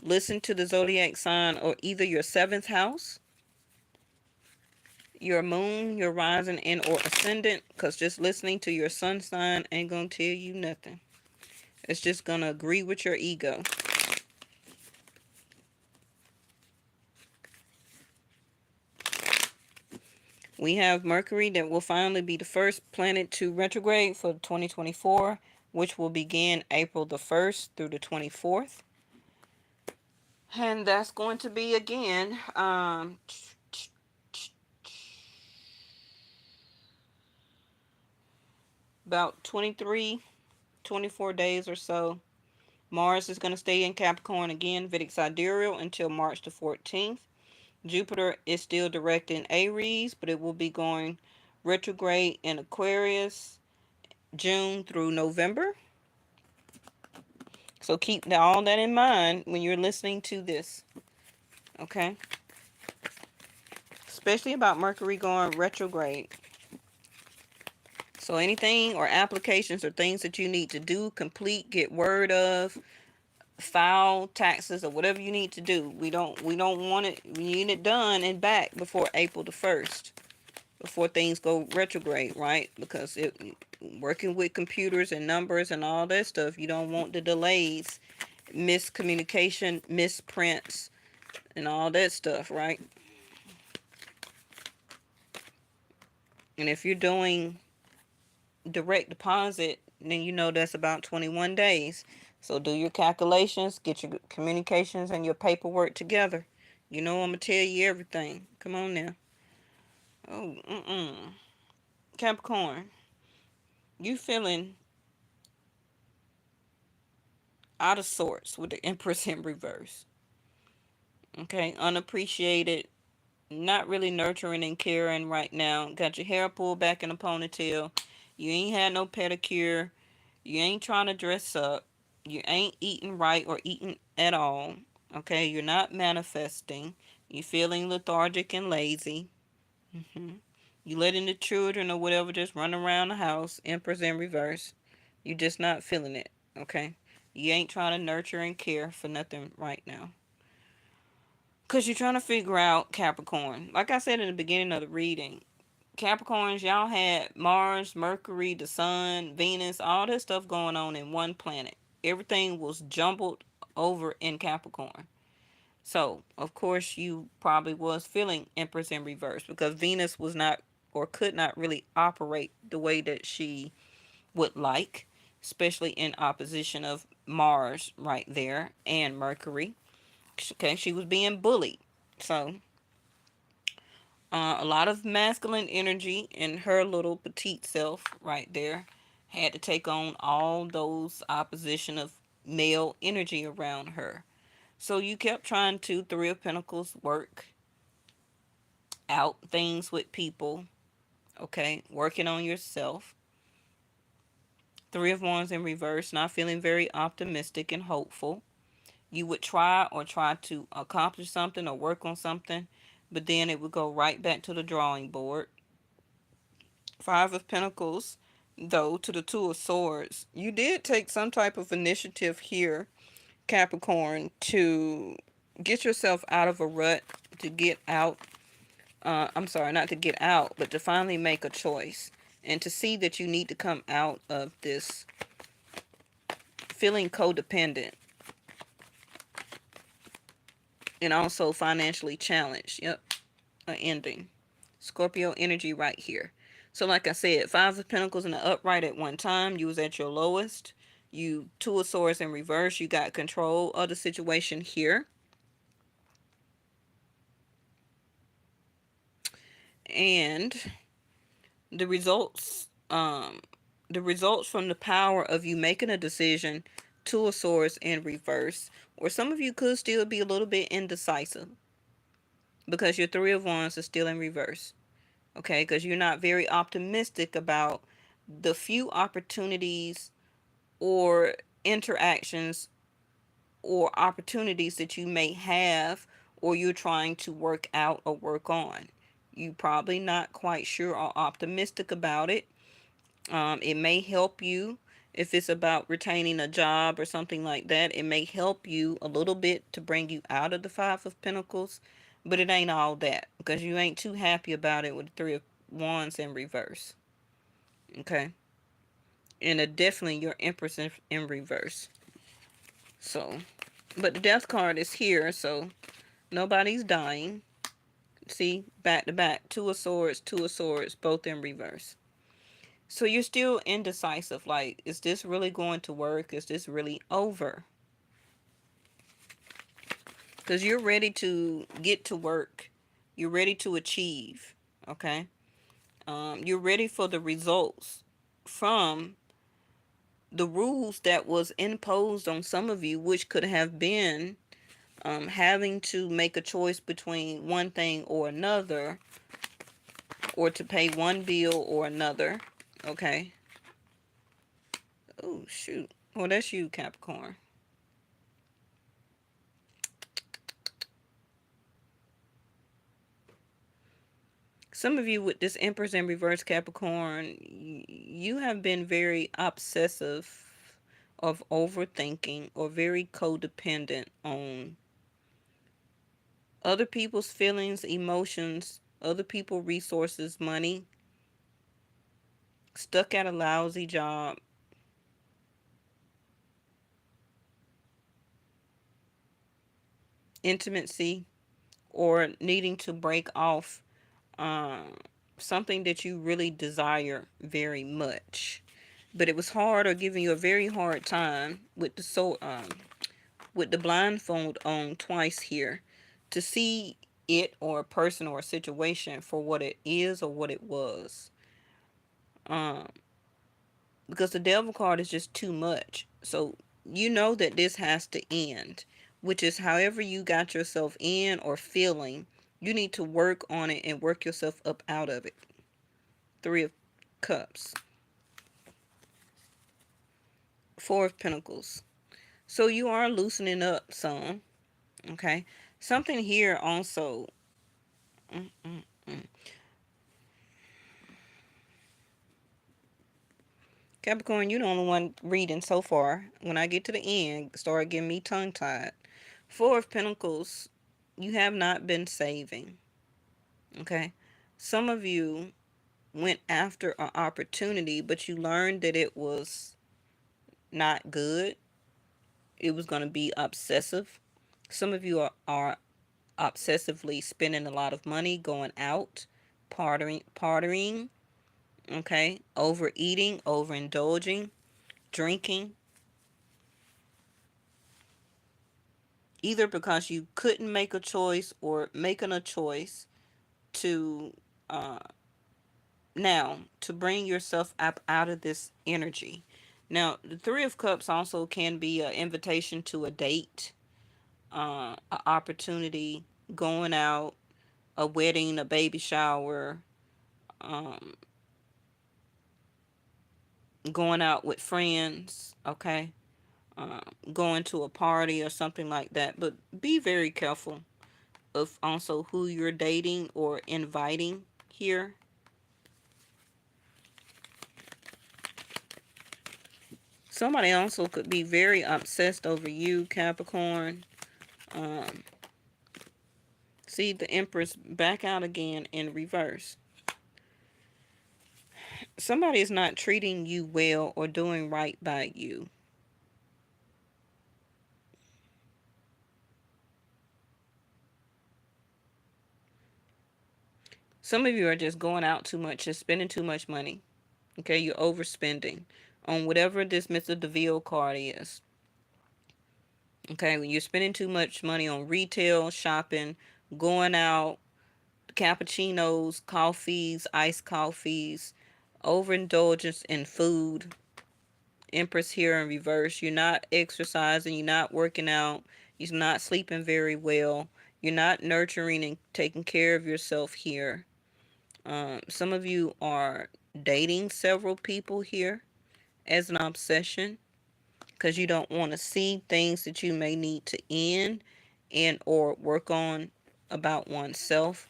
listen to the zodiac sign or either your seventh house, your moon, your rising, and or ascendant, because just listening to your sun sign ain't gonna tell you nothing. It's just gonna agree with your ego. We have Mercury that will finally be the first planet to retrograde for 2024, which will begin April the 1st through the 24th. And that's going to be again about 23, 24 days or so. Mars is going to stay in Capricorn again, Vedic sidereal, until March the 14th. Jupiter is still direct in Aries, but it will be going retrograde in Aquarius June through November. So keep all that in mind when you're listening to this. Okay? Especially about Mercury going retrograde. So anything or applications or things that you need to do, complete, get word of, file taxes or whatever you need to do. We don't want it, we need it done and back before April the 1st. Before things go retrograde, right? Because working with computers and numbers and all that stuff, you don't want the delays, miscommunication, misprints, and all that stuff, right? And if you're doing direct deposit, then you know that's about 21 days. So do your calculations, get your communications and your paperwork together. You know I'm going to tell you everything. Come on now. Oh, Capricorn, you feeling out of sorts with the Empress in reverse. Okay, unappreciated, not really nurturing and caring right now. Got your hair pulled back in a ponytail. You ain't had no pedicure. You ain't trying to dress up. You ain't eating right or eating at all. Okay, you're not manifesting. You feeling lethargic and lazy. You letting the children or whatever just run around the house. Empress in reverse. You just not feeling it. Okay, you ain't trying to nurture and care for nothing right now. Because you're trying to figure out Capricorn. Like I said in the beginning of the reading, Capricorns, y'all had Mars, Mercury, the Sun, Venus, all this stuff going on in one planet. Everything was jumbled over in Capricorn. So, of course, you probably was feeling Empress in reverse because Venus was not or could not really operate the way that she would like, especially in opposition of Mars right there and Mercury. Okay, she was being bullied. So, A lot of masculine energy in her little petite self right there had to take on all those opposition of male energy around her. So you kept trying to, Three of Pentacles, work out things with people, okay? Working on yourself. Three of Wands in reverse, not feeling very optimistic and hopeful. You would try to accomplish something or work on something, but then it would go right back to the drawing board. Five of Pentacles, though, to the Two of Swords. You did take some type of initiative here, Capricorn, to get yourself out of a rut, to get out. I'm sorry, not to get out, but to finally make a choice and to see that you need to come out of this feeling codependent and also financially challenged. Yep, an ending. Scorpio energy right here. So like I said, Five of Pentacles in the upright at one time, you was at your lowest. You Two of Swords in reverse, you got control of the situation here. And the results, the results from the power of you making a decision, Two of Swords in reverse, or some of you could still be a little bit indecisive because your Three of Wands is still in reverse. Okay, because you're not very optimistic about the few opportunities or interactions or opportunities that you may have or you're trying to work out or work on. You probably not quite sure or optimistic about it. It may help you if it's about retaining a job or something like that. It may help you a little bit to bring you out of the Five of Pentacles, but it ain't all that because you ain't too happy about it with the Three of Wands in reverse. Okay, and definitely your Empress in reverse. So, but the Death card is here, so nobody's dying. See, back to back, Two of Swords, both in reverse. So you're still indecisive. Like, is this really going to work? Is this really over? Because you're ready to get to work. You're ready to achieve. Okay. You're ready for the results from the rules that was imposed on some of you, which could have been having to make a choice between one thing or another, or to pay one bill or another. Okay. Oh, shoot. Well, that's you, Capricorn. Some of you with this Empress in reverse, Capricorn, you have been very obsessive of overthinking or very codependent on other people's feelings, emotions, other people's resources, money, stuck at a lousy job, intimacy, or needing to break off um, something that you really desire very much. But it was hard or giving you a very hard time with with the blindfold on twice here to see it or a person or a situation for what it is or what it was. Um, because the devil card is just too much. So you know that this has to end, which is however you got yourself in or feeling, you need to work on it and work yourself up out of it. Three of Cups. Four of Pentacles. So you are loosening up some. Okay. Something here also. Mm, mm, mm. Capricorn, you're the only one reading so far. When I get to the end, start getting me tongue tied. Four of Pentacles, you have not been saving. Okay. Some of you went after an opportunity, but you learned that it was not good. It was going to be obsessive. Some of you are obsessively spending a lot of money, going out, partying, okay, overeating, overindulging, drinking, either because you couldn't make a choice or making a choice to uh, now to bring yourself up out of this energy. Now, the Three of Cups also can be an invitation to a date, an opportunity, going out, a wedding, a baby shower, um, going out with friends, okay, going to a party or something like that. But be very careful of also who you're dating or inviting here. Somebody also could be very obsessed over you, Capricorn. Um, See the Empress back out again in reverse. Somebody is not treating you well or doing right by you. Some of you are just going out too much, just spending too much money. Okay, you're overspending on whatever this Mr. DeVille card is. Okay, when you're spending too much money on retail, shopping, going out, cappuccinos, coffees, iced coffees, overindulgence in food. Empress here in reverse. You're not exercising, you're not working out, you're not sleeping very well, you're not nurturing and taking care of yourself here. Some of you are dating several people here as an obsession because you don't want to see things that you may need to end and or work on about oneself.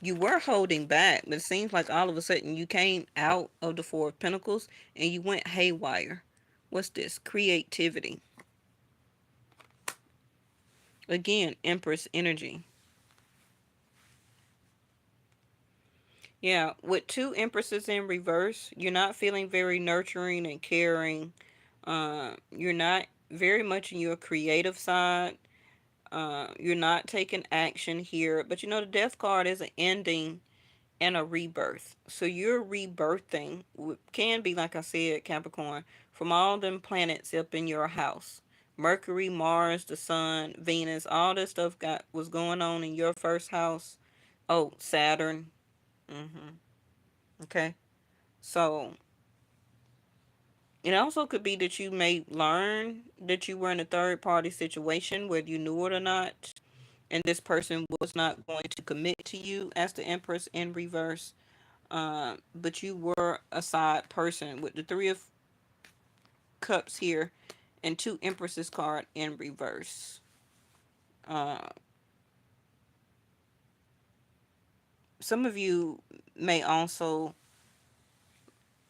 You were holding back, but it seems like all of a sudden you came out of the Four of Pentacles and you went haywire. What's this? Creativity. Again, Empress energy. Yeah, with two Empresses in reverse, you're not feeling very nurturing and caring. You're not very much in your creative side. You're not taking action here. But you know, the Death card is an ending and a rebirth. So you're rebirthing. Can be, like I said, Capricorn, from all them planets up in your house. Mercury, Mars, the Sun, Venus, all this stuff was going on in your first house. Oh, Saturn. Okay. So it also could be that you may learn that you were in a third party situation, whether you knew it or not, and this person was not going to commit to you as the Empress in reverse. But you were a side person with the Three of Cups here and two Empresses card in reverse. Uh, some of you may also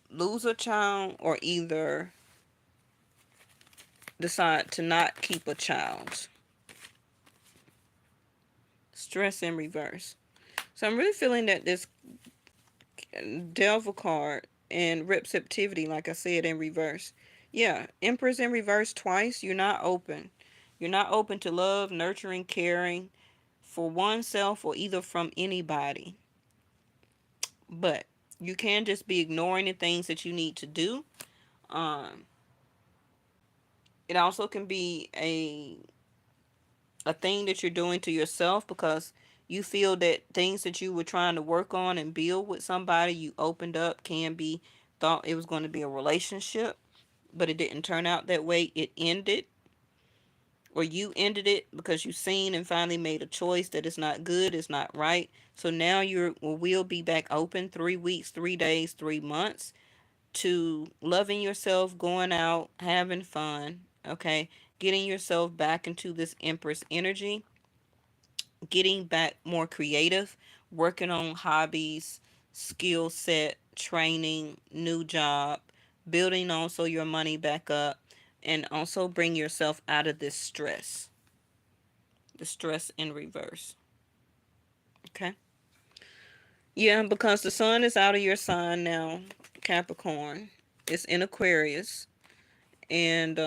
lose a child or either decide to not keep a child. Stress in reverse. So I'm really feeling that this Devil card and receptivity, like I said, in reverse. Yeah, Empress in reverse twice. You're not open. You're not open to love, nurturing, caring for oneself or either from anybody. But you can just be ignoring the things that you need to do. Um, it also can be a thing that you're doing to yourself because you feel that things that you were trying to work on and build with somebody you opened up can be thought it was going to be a relationship, but it didn't turn out that way. It ended, or you ended it because you seen and finally made a choice that it's not good, it's not right. So now you will be back open 3 weeks, 3 days, 3 months to loving yourself, going out, having fun, okay? Getting yourself back into this Empress energy, getting back more creative, working on hobbies, skill set, training, new job, building also your money back up, and also bring yourself out of this stress, the stress in reverse. Okay? Yeah, because the sun is out of your sign now, Capricorn. It's in Aquarius. And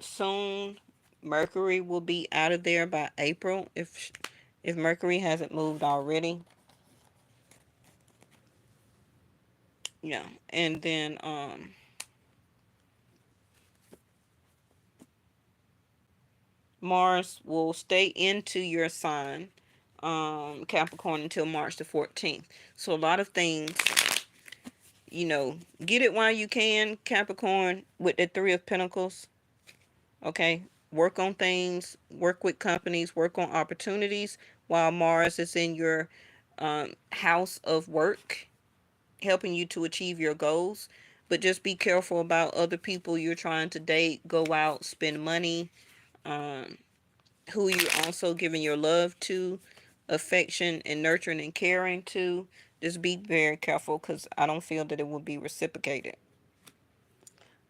soon Mercury will be out of there by April if Mercury hasn't moved already. Yeah, and then Mars will stay into your sign Capricorn until March the 14th. So a lot of things, get it while you can, Capricorn, with the Three of Pentacles. Okay, work on things, work with companies, work on opportunities while Mars is in your house of work, helping you to achieve your goals. But just be careful about other people you're trying to date, go out, spend money, um, who you're also giving your love to, affection and nurturing and caring to. Just be very careful because I don't feel that it will be reciprocated.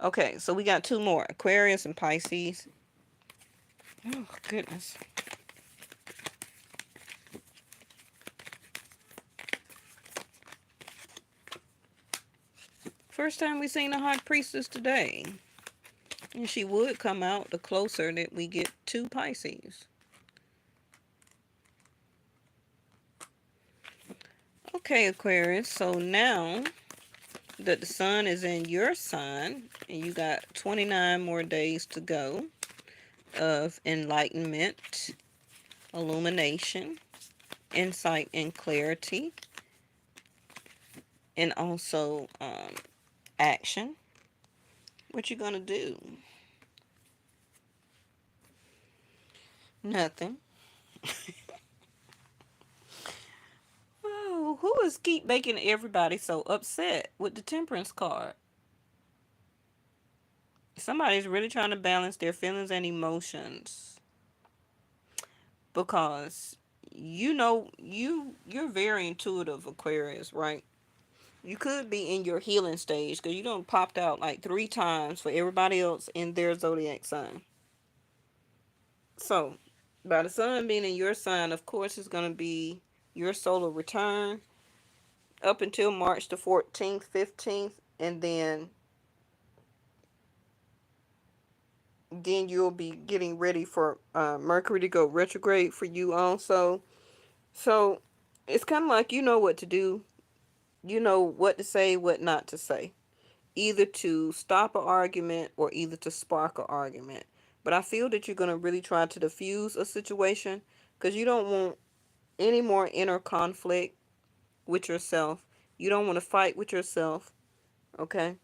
Okay, so we got two more, Aquarius and Pisces. Oh, goodness. First time we seen a hot priestess today. And she would come out the closer that we get to Pisces. Okay, Aquarius. So now that the sun is in your sign, and you got 29 more days to go of enlightenment, illumination, insight, and clarity, and also action. What you gonna do? Nothing. Oh, who is keep making everybody so upset with the Temperance card? Somebody's really trying to balance their feelings and emotions because you're very intuitive, Aquarius, right? You could be in your healing stage because you don't popped out like 3 times for everybody else in their zodiac sign. So, by the sun being in your sign, of course, it's going to be your solar return up until March the 14th, 15th, and then you'll be getting ready for Mercury to go retrograde for you also. So, it's kind of like you know what to do, you know what to say, what not to say, either to stop an argument or either to spark an argument. But I feel that you're going to really try to diffuse a situation because you don't want any more inner conflict with yourself. You don't want to fight with yourself, okay?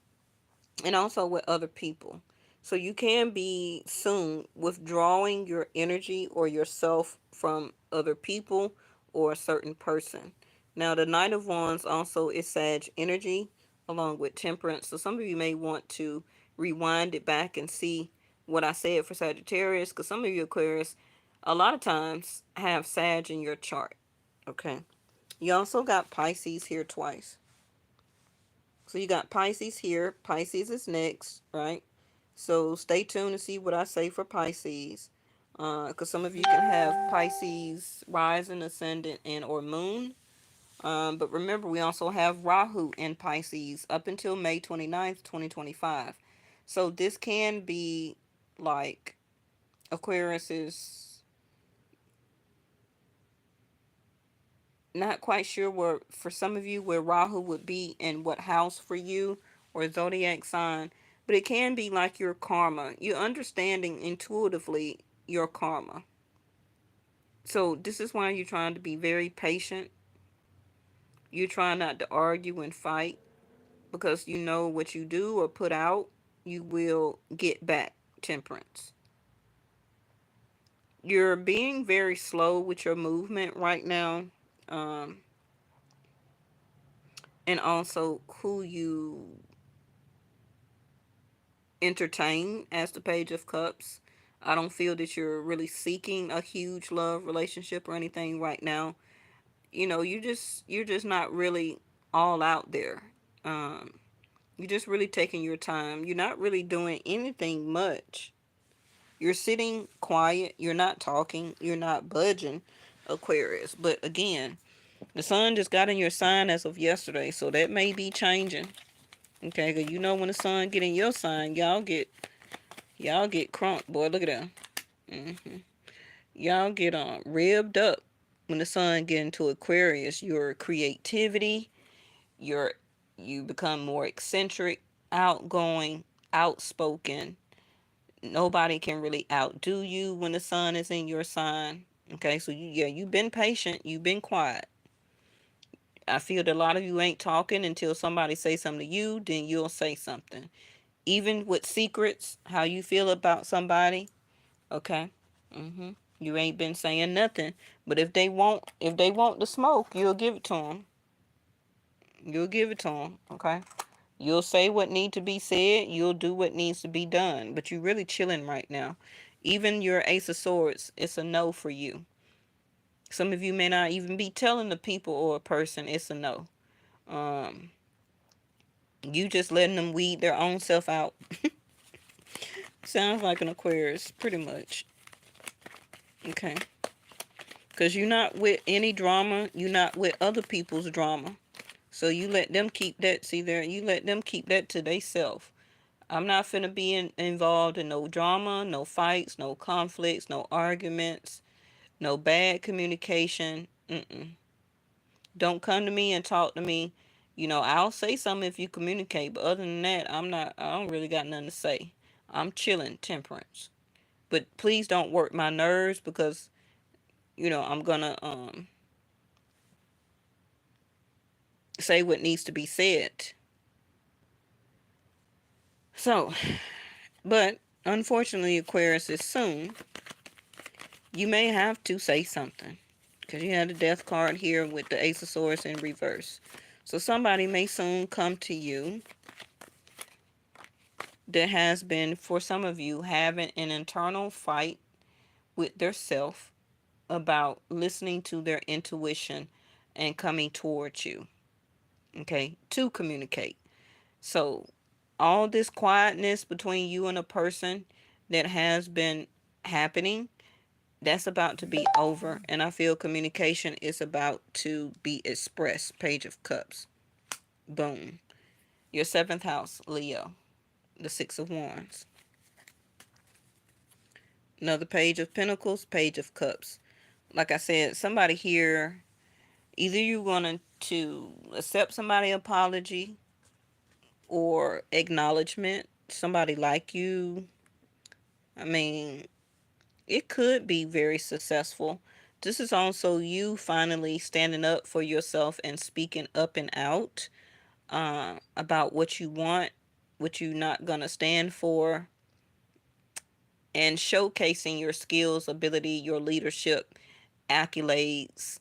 And also with other people. So you can be soon withdrawing your energy or yourself from other people or a certain person. Now, the Knight of Wands also is Sag energy along with Temperance. So some of you may want to rewind it back and see what I said for Sagittarius because some of you Aquarius a lot of times have Sag in your chart. Okay. You also got Pisces here twice. So you got Pisces here. Pisces is next, right? So stay tuned to see what I say for Pisces. Because some of you can have Pisces rising, ascendant, and or moon. But remember, we also have Rahu in Pisces up until May 29th, 2025. So this can be like Aquarius is not quite sure where, for some of you, where Rahu would be and what house for you or zodiac sign, but it can be like your karma. You're understanding intuitively your karma. So this is why you're trying to be very patient. You're trying not to argue and fight because you know what you do or put out, you will get back. Temperance. You're being very slow with your movement right now. Um, and also who you entertain as the Page of Cups. I don't feel that you're really seeking a huge love relationship or anything right now. You're just not really all out there. Um, you're just really taking your time. You're not really doing anything much. You're sitting quiet. You're not talking. You're not budging, Aquarius. But again, the sun just got in your sign as of yesterday, so that may be changing. Okay, because you know when the sun get in your sign, y'all get crunk, boy. Look at that. hmm Y'all get ribbed up when the sun get into Aquarius. Your creativity, your you become more eccentric, outgoing, outspoken. Nobody can really outdo you when the sun is in your sign. Okay, so you've been patient, you've been quiet. I feel that a lot of you ain't talking until somebody say something to you, then you'll say something. Even with secrets, how you feel about somebody, okay? You ain't been saying nothing, but if they want the smoke, you'll give it to them. You'll give it to them, okay? You'll say what need to be said. You'll do what needs to be done. But you're really chilling right now. Even your Ace of Swords, it's a no for you. Some of you may not even be telling the people or a person it's a no. Um, you just letting them weed their own self out. Sounds like an Aquarius, pretty much. Okay. Because you're not with any drama. You're not with other people's drama. So you let them keep that. See there, you let them keep that to theyself. I'm not finna be involved in no drama, no fights, no conflicts, no arguments, no bad communication. Don't come to me and talk to me. I'll say something if you communicate, but other than that, I don't really got nothing to say. I'm chilling, temperance. But please don't work my nerves because, I'm gonna say what needs to be said. So, but unfortunately, Aquarius is soon. You may have to say something because you had the death card here with the Ace of Swords in reverse. So somebody may soon come to you that has been, for some of you, having an internal fight with their self about listening to their intuition and coming towards you, okay, to communicate. So all this quietness between you and a person that has been happening, that's about to be over. And I feel communication is about to be expressed. Page of Cups. Boom. Your seventh house, Leo. The Six of Wands. Another Page of Pentacles, Page of Cups. Like I said, somebody here, either you're going to accept somebody's apology or acknowledgement. Somebody like you. I mean, it could be very successful. This is also you finally standing up for yourself and speaking up and out about what you want, what you're not going to stand for, and showcasing your skills, ability, your leadership, accolades,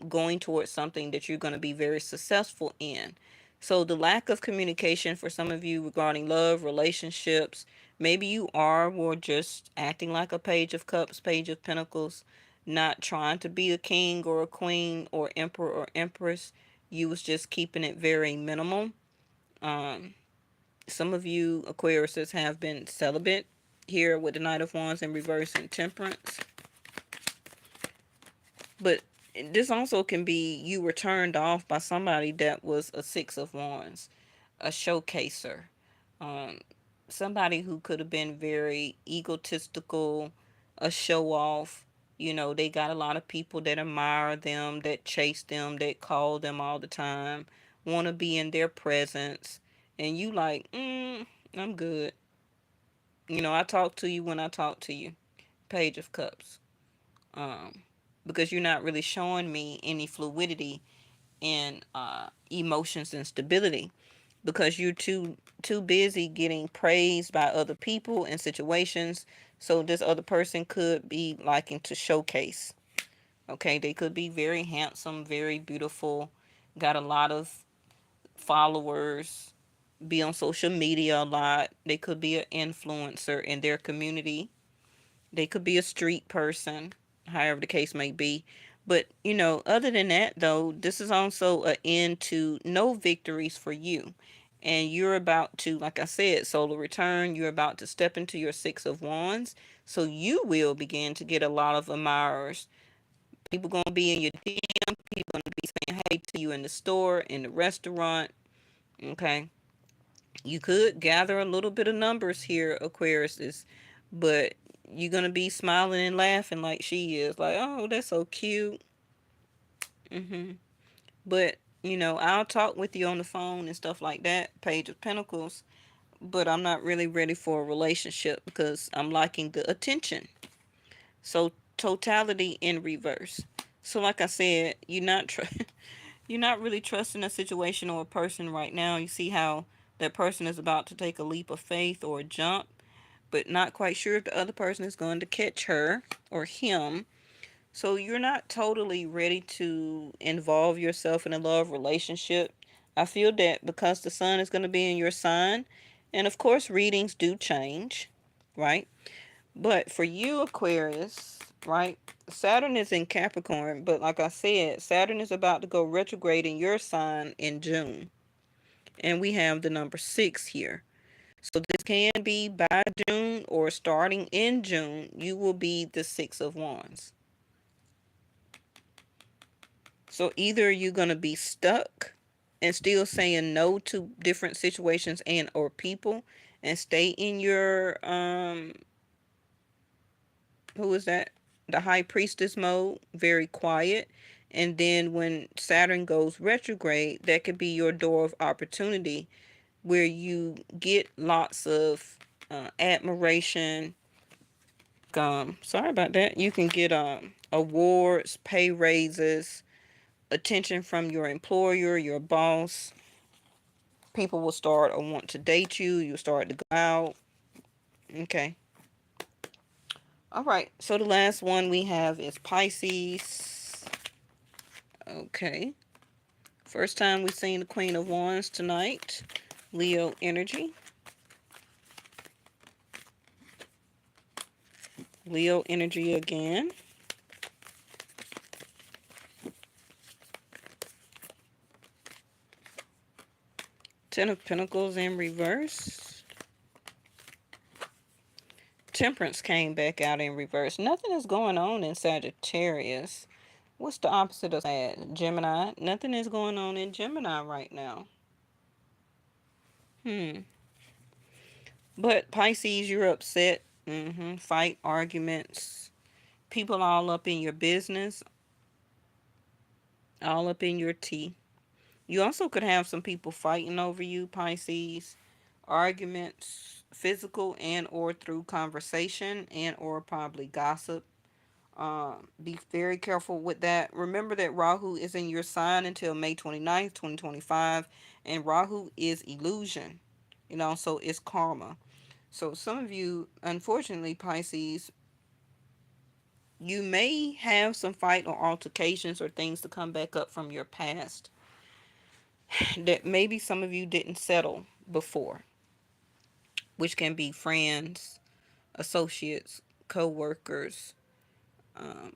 going towards something that you're going to be very successful in. So, the lack of communication for some of you regarding love, relationships, maybe you are or just acting like a Page of Cups, Page of Pentacles, not trying to be a king or a queen or emperor or empress. You was just keeping it very minimal. Um, some of you Aquariuses have been celibate here with the Knight of Wands in reverse and Temperance. But this also can be you were turned off by somebody that was a Six of Wands, a showcaser, um, somebody who could have been very egotistical, a show off. They got a lot of people that admire them, that chase them, that call them all the time, want to be in their presence. And you like, I'm good. I talk to you when I talk to you. Page of Cups. Um, because you're not really showing me any fluidity in emotions and stability because you're too busy getting praised by other people and situations. So this other person could be liking to showcase. Okay, they could be very handsome, very beautiful, got a lot of followers, be on social media a lot. They could be an influencer in their community. They could be a street person, however the case may be. But, other than that, though, this is also an end to no victories for you. And you're about to, like I said, solar return. You're about to step into your Six of Wands. So you will begin to get a lot of admirers. People going to be in your DM. People going to be saying hey to you in the store, in the restaurant. Okay. You could gather a little bit of numbers here, Aquarius, but you're gonna be smiling and laughing like she is, like, oh, that's so cute. But I'll talk with you on the phone and stuff like that. Page of Pentacles, but I'm not really ready for a relationship because I'm liking the attention. So totality in reverse. So like I said, you're not really trusting a situation or a person right now. You see how that person is about to take a leap of faith or a jump, but not quite sure if the other person is going to catch her or him. So you're not totally ready to involve yourself in a love relationship. I feel that because the sun is going to be in your sign, and of course, readings do change, right? But for you, Aquarius, right? Saturn is in Capricorn, but like I said, Saturn is about to go retrograde in your sign in June. And we have the number 6 here. So this can be by June or starting in June, you will be the 6 of Wands. So either you're going to be stuck and still saying no to different situations and or people and stay in your who is that? The high priestess mode, very quiet. And then when Saturn goes retrograde, that could be your door of opportunity where you get lots of admiration. Sorry about that. You can get awards, pay raises, attention from your employer, your boss. People will start or want to date you. You'll start to go out. Okay. All right. So the last one we have is Pisces. Okay. First time we've seen the Queen of Wands tonight. Leo energy. Leo energy again. Ten of Pentacles in reverse. Temperance came back out in reverse. Nothing is going on in Sagittarius. What's the opposite of Sag? Gemini. Nothing is going on in Gemini right now. But Pisces, you're upset. Fight, arguments. People all up in your business. All up in your tea. You also could have some people fighting over you, Pisces. Arguments, physical and or through conversation and or probably gossip. Be very careful with that. Remember that Rahu is in your sign until May 29th, 2025. And Rahu is illusion. So it's karma. So some of you, unfortunately, Pisces, you may have some fight or altercations or things to come back up from your past that maybe some of you didn't settle before, which can be friends, associates, co-workers. Um,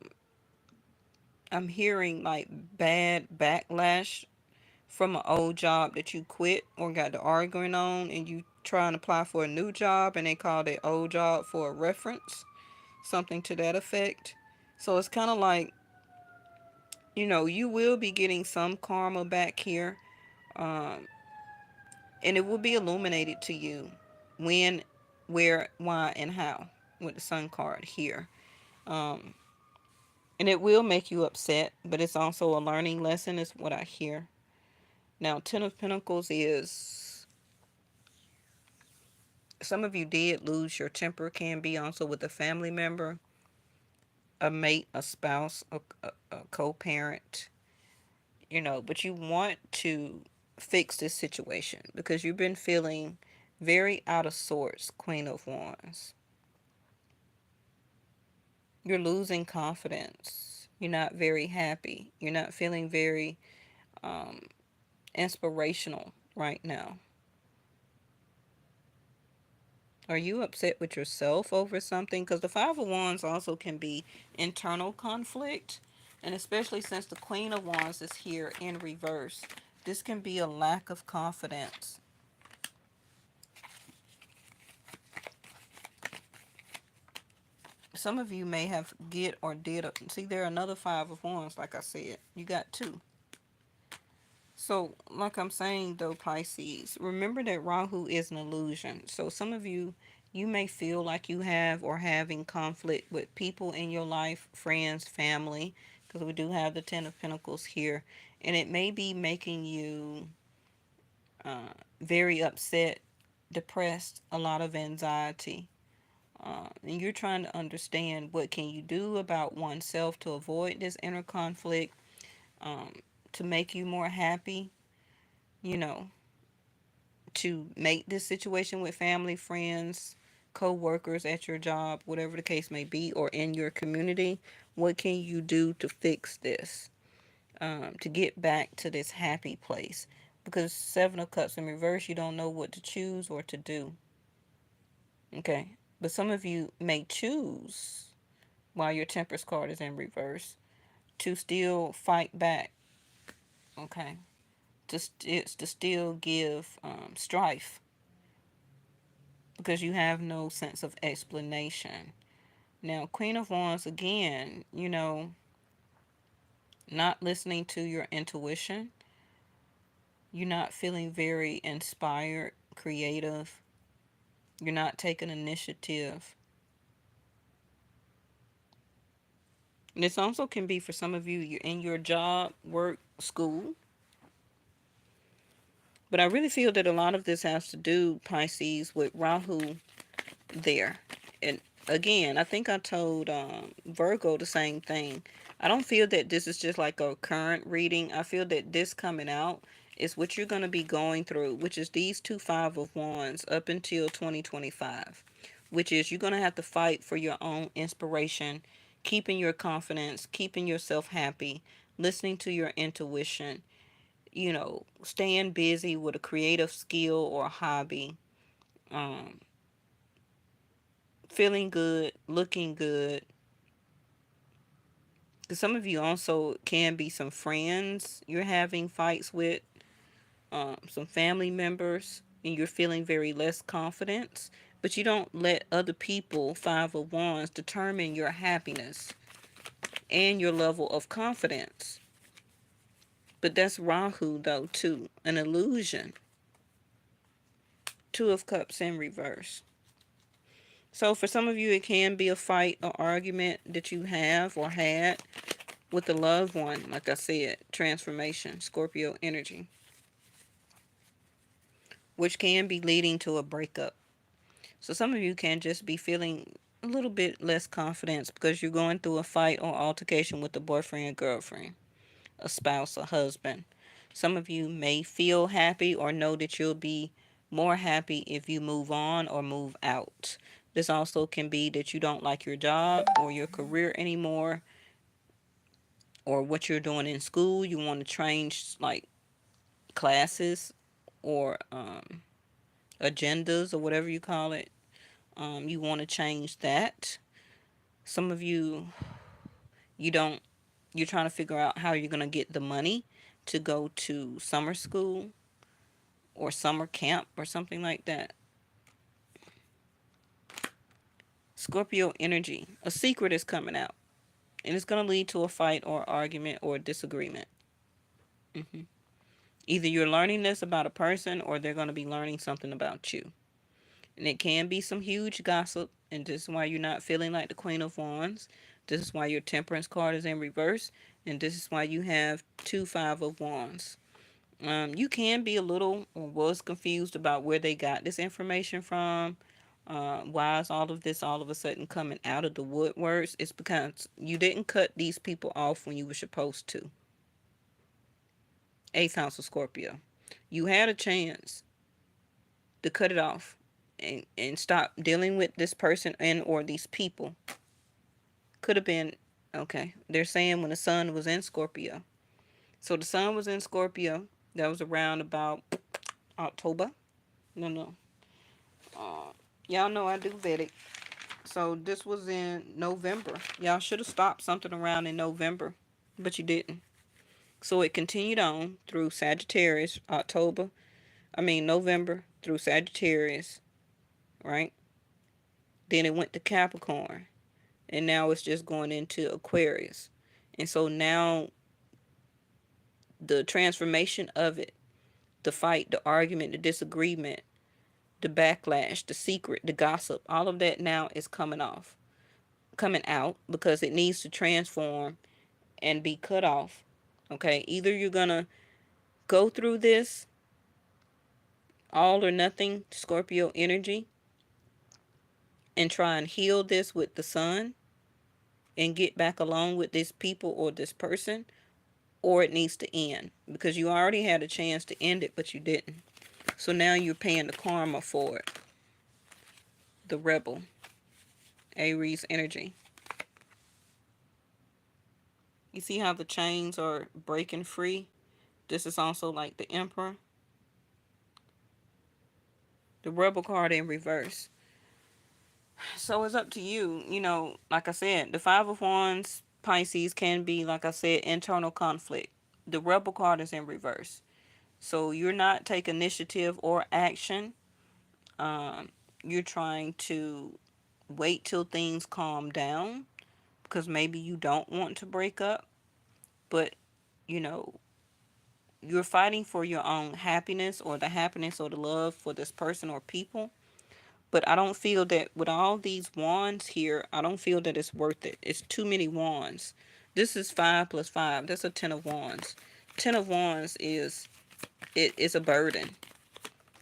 I'm hearing like bad backlash from an old job that you quit or got to arguing on, and you try and apply for a new job and they call that old job for a reference, something to that effect. So it's kind of like, you will be getting some karma back here. Um, and it will be illuminated to you when, where, why, and how with the Sun card here. Um, and it will make you upset, but it's also a learning lesson, is what I hear. Now, Ten of Pentacles is, some of you did lose your temper, can be also with a family member, a mate, a spouse, a co-parent, but you want to fix this situation because you've been feeling very out of sorts, Queen of Wands. You're losing confidence. You're not very happy. You're not feeling very um, inspirational right now. Are you upset with yourself over something? Because the Five of Wands also can be internal conflict. And especially since the Queen of Wands is here in reverse, this can be a lack of confidence. Some of you may have get or did. See, there are another Five of Wands, like I said. You got two. So, like I'm saying, though, Pisces, remember that Rahu is an illusion. So, some of you, you may feel like you have or having conflict with people in your life, friends, family, because we do have the Ten of Pentacles here. And it may be making you very upset, depressed, a lot of anxiety. and you're trying to understand what can you do about oneself to avoid this inner conflict, um, to make you more happy, you know, to make this situation with family, friends, co-workers at your job, whatever the case may be, or in your community. What can you do to fix this, to get back to this happy place? Because Seven of Cups in reverse, you don't know what to choose or to do. Okay, but some of you may choose, while your Temperance card is in reverse, to still fight back. Okay, it's to still give strife, because you have no sense of explanation. Now, Queen of Wands, again, not listening to your intuition. You're not feeling very inspired, creative. You're not taking initiative. And this also can be for some of you, you're in your job, work, school. But I really feel that a lot of this has to do, Pisces, with Rahu there. And again, I think I told Virgo the same thing. I don't feel that this is just like a current reading. I feel that this coming out is what you're going to be going through, which is these two Five of Wands up until 2025, which is you're going to have to fight for your own inspiration, keeping your confidence, keeping yourself happy, listening to your intuition, staying busy with a creative skill or a hobby, um, feeling good, looking good. Because some of you also can be some friends you're having fights with, some family members, and you're feeling very less confidence. But you don't let other people, Five of Wands, determine your happiness and your level of confidence. But that's Rahu, though, too. An illusion. Two of Cups in reverse. So for some of you, it can be a fight or argument that you have or had with a loved one. Like I said, transformation, Scorpio energy, which can be leading to a breakup. So some of you can just be feeling a little bit less confidence because you're going through a fight or altercation with a boyfriend, girlfriend, a spouse, a husband. Some of you may feel happy or know that you'll be more happy if you move on or move out. This also can be that you don't like your job or your career anymore, or what you're doing in school. You want to change like classes or agendas or whatever you call it. You want to change that. Some of you, you don't, you're trying to figure out how you're going to get the money to go to summer school or summer camp or something like that. Scorpio energy, a secret is coming out, and it's going to lead to a fight or argument or disagreement. hmm Either you're learning this about a person or they're going to be learning something about you. And it can be some huge gossip, and this is why you're not feeling like the Queen of Wands. This is why your Temperance card is in reverse, and this is why you have two Five of Wands. You can be a little or was confused about where they got this information from. Why is all of this all of a sudden coming out of the woodworks? It's because you didn't cut these people off when you were supposed to. Eighth house of Scorpio. You had a chance to cut it off and stop dealing with this person and or these people. Could have been, okay. They're saying when the sun was in Scorpio. So the sun was in Scorpio. That was around about October. No, no. Uh, y'all know I do Vedic. So this was in November. Y'all should have stopped something around in November, but you didn't. So it continued on through Sagittarius, November through Sagittarius, right? Then it went to Capricorn, and now it's just going into Aquarius. And so now the transformation of it, the fight, the argument, the disagreement, the backlash, the secret, the gossip, all of that now is coming out because it needs to transform and be cut off. Okay, either you're gonna go through this all or nothing Scorpio energy and try and heal this with the sun and get back along with this people or this person, or it needs to end because you already had a chance to end it, but you didn't. So now you're paying the karma for it. The rebel, Aries energy. You see how the chains are breaking free? This is also like the Emperor. The rebel card in reverse. So it's up to you. Like I said, the Five of Wands, Pisces, can be, like I said, internal conflict. The rebel card is in reverse. So you're not taking initiative or action. You're trying to wait till things calm down because maybe you don't want to break up, but you know, you're fighting for your own happiness or the happiness or the love for this person or people. But I don't feel that with all these wands here, I don't feel that it's worth it. It's too many wands. This is 5 plus 5. That's a 10 of wands. 10 of wands is a burden.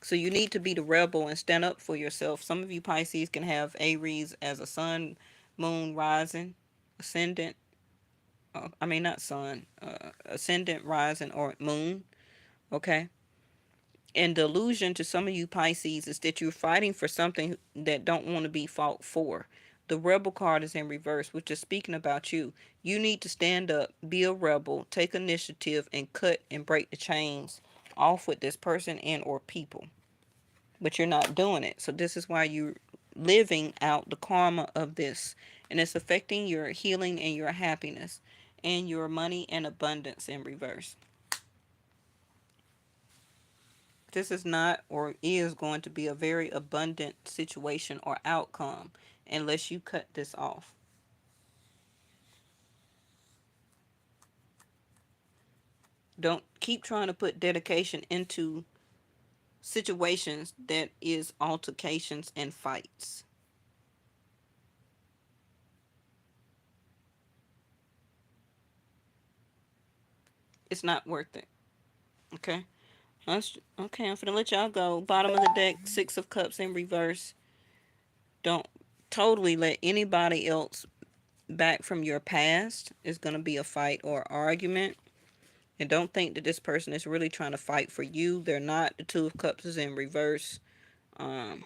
So you need to be the rebel and stand up for yourself. Some of you Pisces can have Aries as a sun, moon, rising, ascendant. I mean, not sun, ascendant, rising, or moon. Okay. And the illusion to some of you Pisces is that you're fighting for something that don't want to be fought for. The rebel card is in reverse, which is speaking about you. You need to stand up, be a rebel, take initiative, and cut and break the chains off with this person and or people. But you're not doing it. So this is why you're living out the karma of this. And it's affecting your healing and your happiness and your money and abundance in reverse. This is not or is going to be a very abundant situation or outcome unless you cut this off. Don't keep trying to put dedication into situations that is altercations and fights. It's not worth it. Okay? Okay, I'm gonna let y'all go. Bottom of the deck, 6 of Cups in reverse. Don't totally let anybody else back from your past. It's gonna be a fight or argument. And don't think that this person is really trying to fight for you. They're not. The 2 of Cups is in reverse. Um,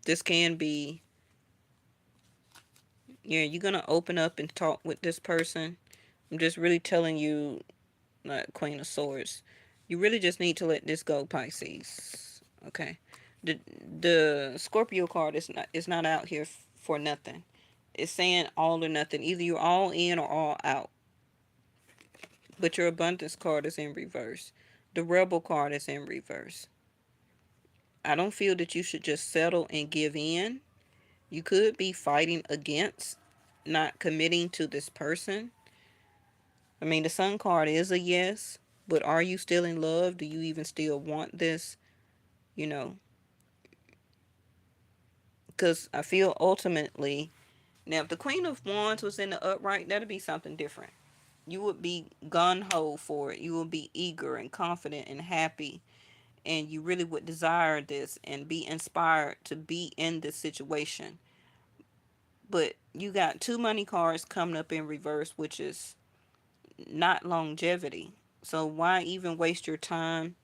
this can be, yeah, you're going to open up and talk with this person. I'm just really telling you, like Queen of Swords, you really just need to let this go, Pisces. Okay. The Scorpio card is not out here for nothing. It's saying all or nothing. Either you're all in or all out. But your abundance card is in reverse. The rebel card is in reverse. I don't feel that you should just settle and give in. You could be fighting against not committing to this person. I mean, the Sun card is a yes, but are you still in love? Do you even still want this? You know, because I feel ultimately, now if the Queen of Wands was in the upright, that'd be something different. You would be gun ho for it. You would be eager and confident and happy, and you really would desire this and be inspired to be in this situation. But you got 2 money cards coming up in reverse, which is not longevity. So why even waste your time,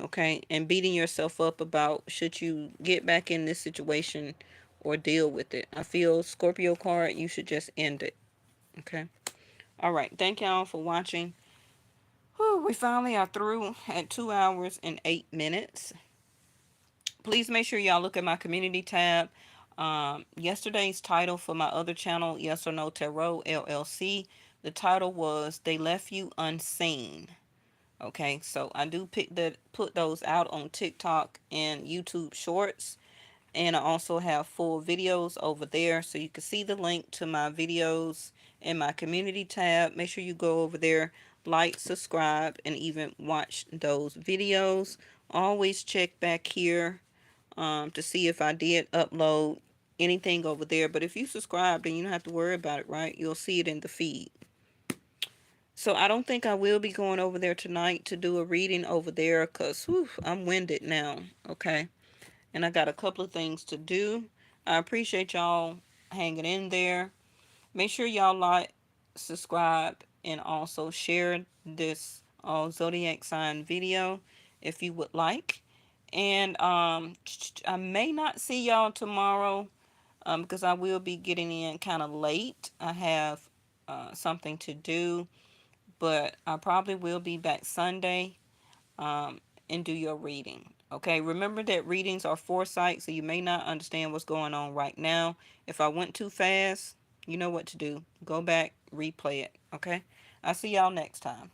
okay, and beating yourself up about should you get back in this situation or deal with it? I feel Scorpio card, you should just end it. Okay. All right. Thank y'all for watching. Whew, we finally are through at 2 hours and 8 minutes. Please make sure y'all look at my community tab. Yesterday's title for my other channel, Yes or No Tarot LLC, the title was They Left You Unseen. Okay, so I do put those out on TikTok and YouTube Shorts. And I also have full videos over there. So you can see the link to my videos in my community tab. Make sure you go over there, like, subscribe, and even watch those videos. Always check back here to see if I did upload anything over there. But if you subscribe, then you don't have to worry about it, right? You'll see it in the feed. So I don't think I will be going over there tonight to do a reading over there because I'm winded now, okay? and I got a couple of things to do. I appreciate y'all hanging in there. Make sure y'all like, subscribe, and also share this zodiac sign video if you would like. And I may not see y'all tomorrow because I will be getting in kind of late. I have something to do, but I probably will be back Sunday um, and do your reading. Okay, remember that readings are foresight, so you may not understand what's going on right now. If I went too fast, you know what to do. Go back, replay it. Okay, I'll see y'all next time.